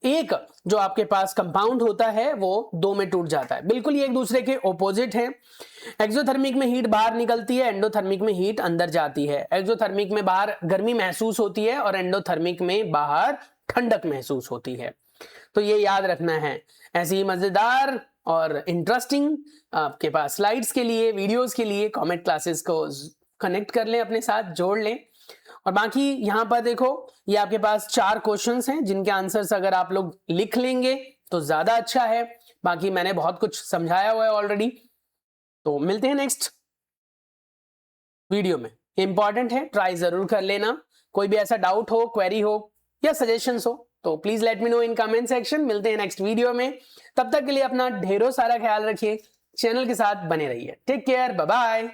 एक जो आपके पास कंपाउंड होता है वो 2 में टूट जाता है, बिल्कुल ये एक दूसरे के ऑपोजिट है। एक्सोथर्मिक में हीट बाहर निकलती है, एंडोथर्मिक में हीट अंदर जाती है। एक्सोथर्मिक में बाहर गर्मी महसूस होती है और एंडोथर्मिक में बाहर ठंडक महसूस होती है। तो ये याद रखना है। ऐसी ही मजेदार और इंटरेस्टिंग आपके पास स्लाइड्स के लिए, वीडियोस के लिए कॉमेट क्लासेस को कनेक्ट कर लें, अपने साथ जोड़ लें और बाकी यहाँ पर देखो, ये आपके पास 4 क्वेश्चंस हैं जिनके आंसर्स अगर आप लोग लिख लेंगे तो ज्यादा अच्छा है। बाकी मैंने बहुत कुछ समझाया हुआ है ऑलरेडी। तो मिलते हैं नेक्स्ट वीडियो में। इंपॉर्टेंट है, ट्राई जरूर कर लेना। कोई भी ऐसा डाउट हो, क्वेरी हो या सजेशंस हो तो please let me know in comment section. मिलते हैं नेक्स्ट वीडियो में। तब तक के लिए अपना ढेरों सारा ख्याल रखिए, चैनल के साथ बने रहिए। Take care, bye bye.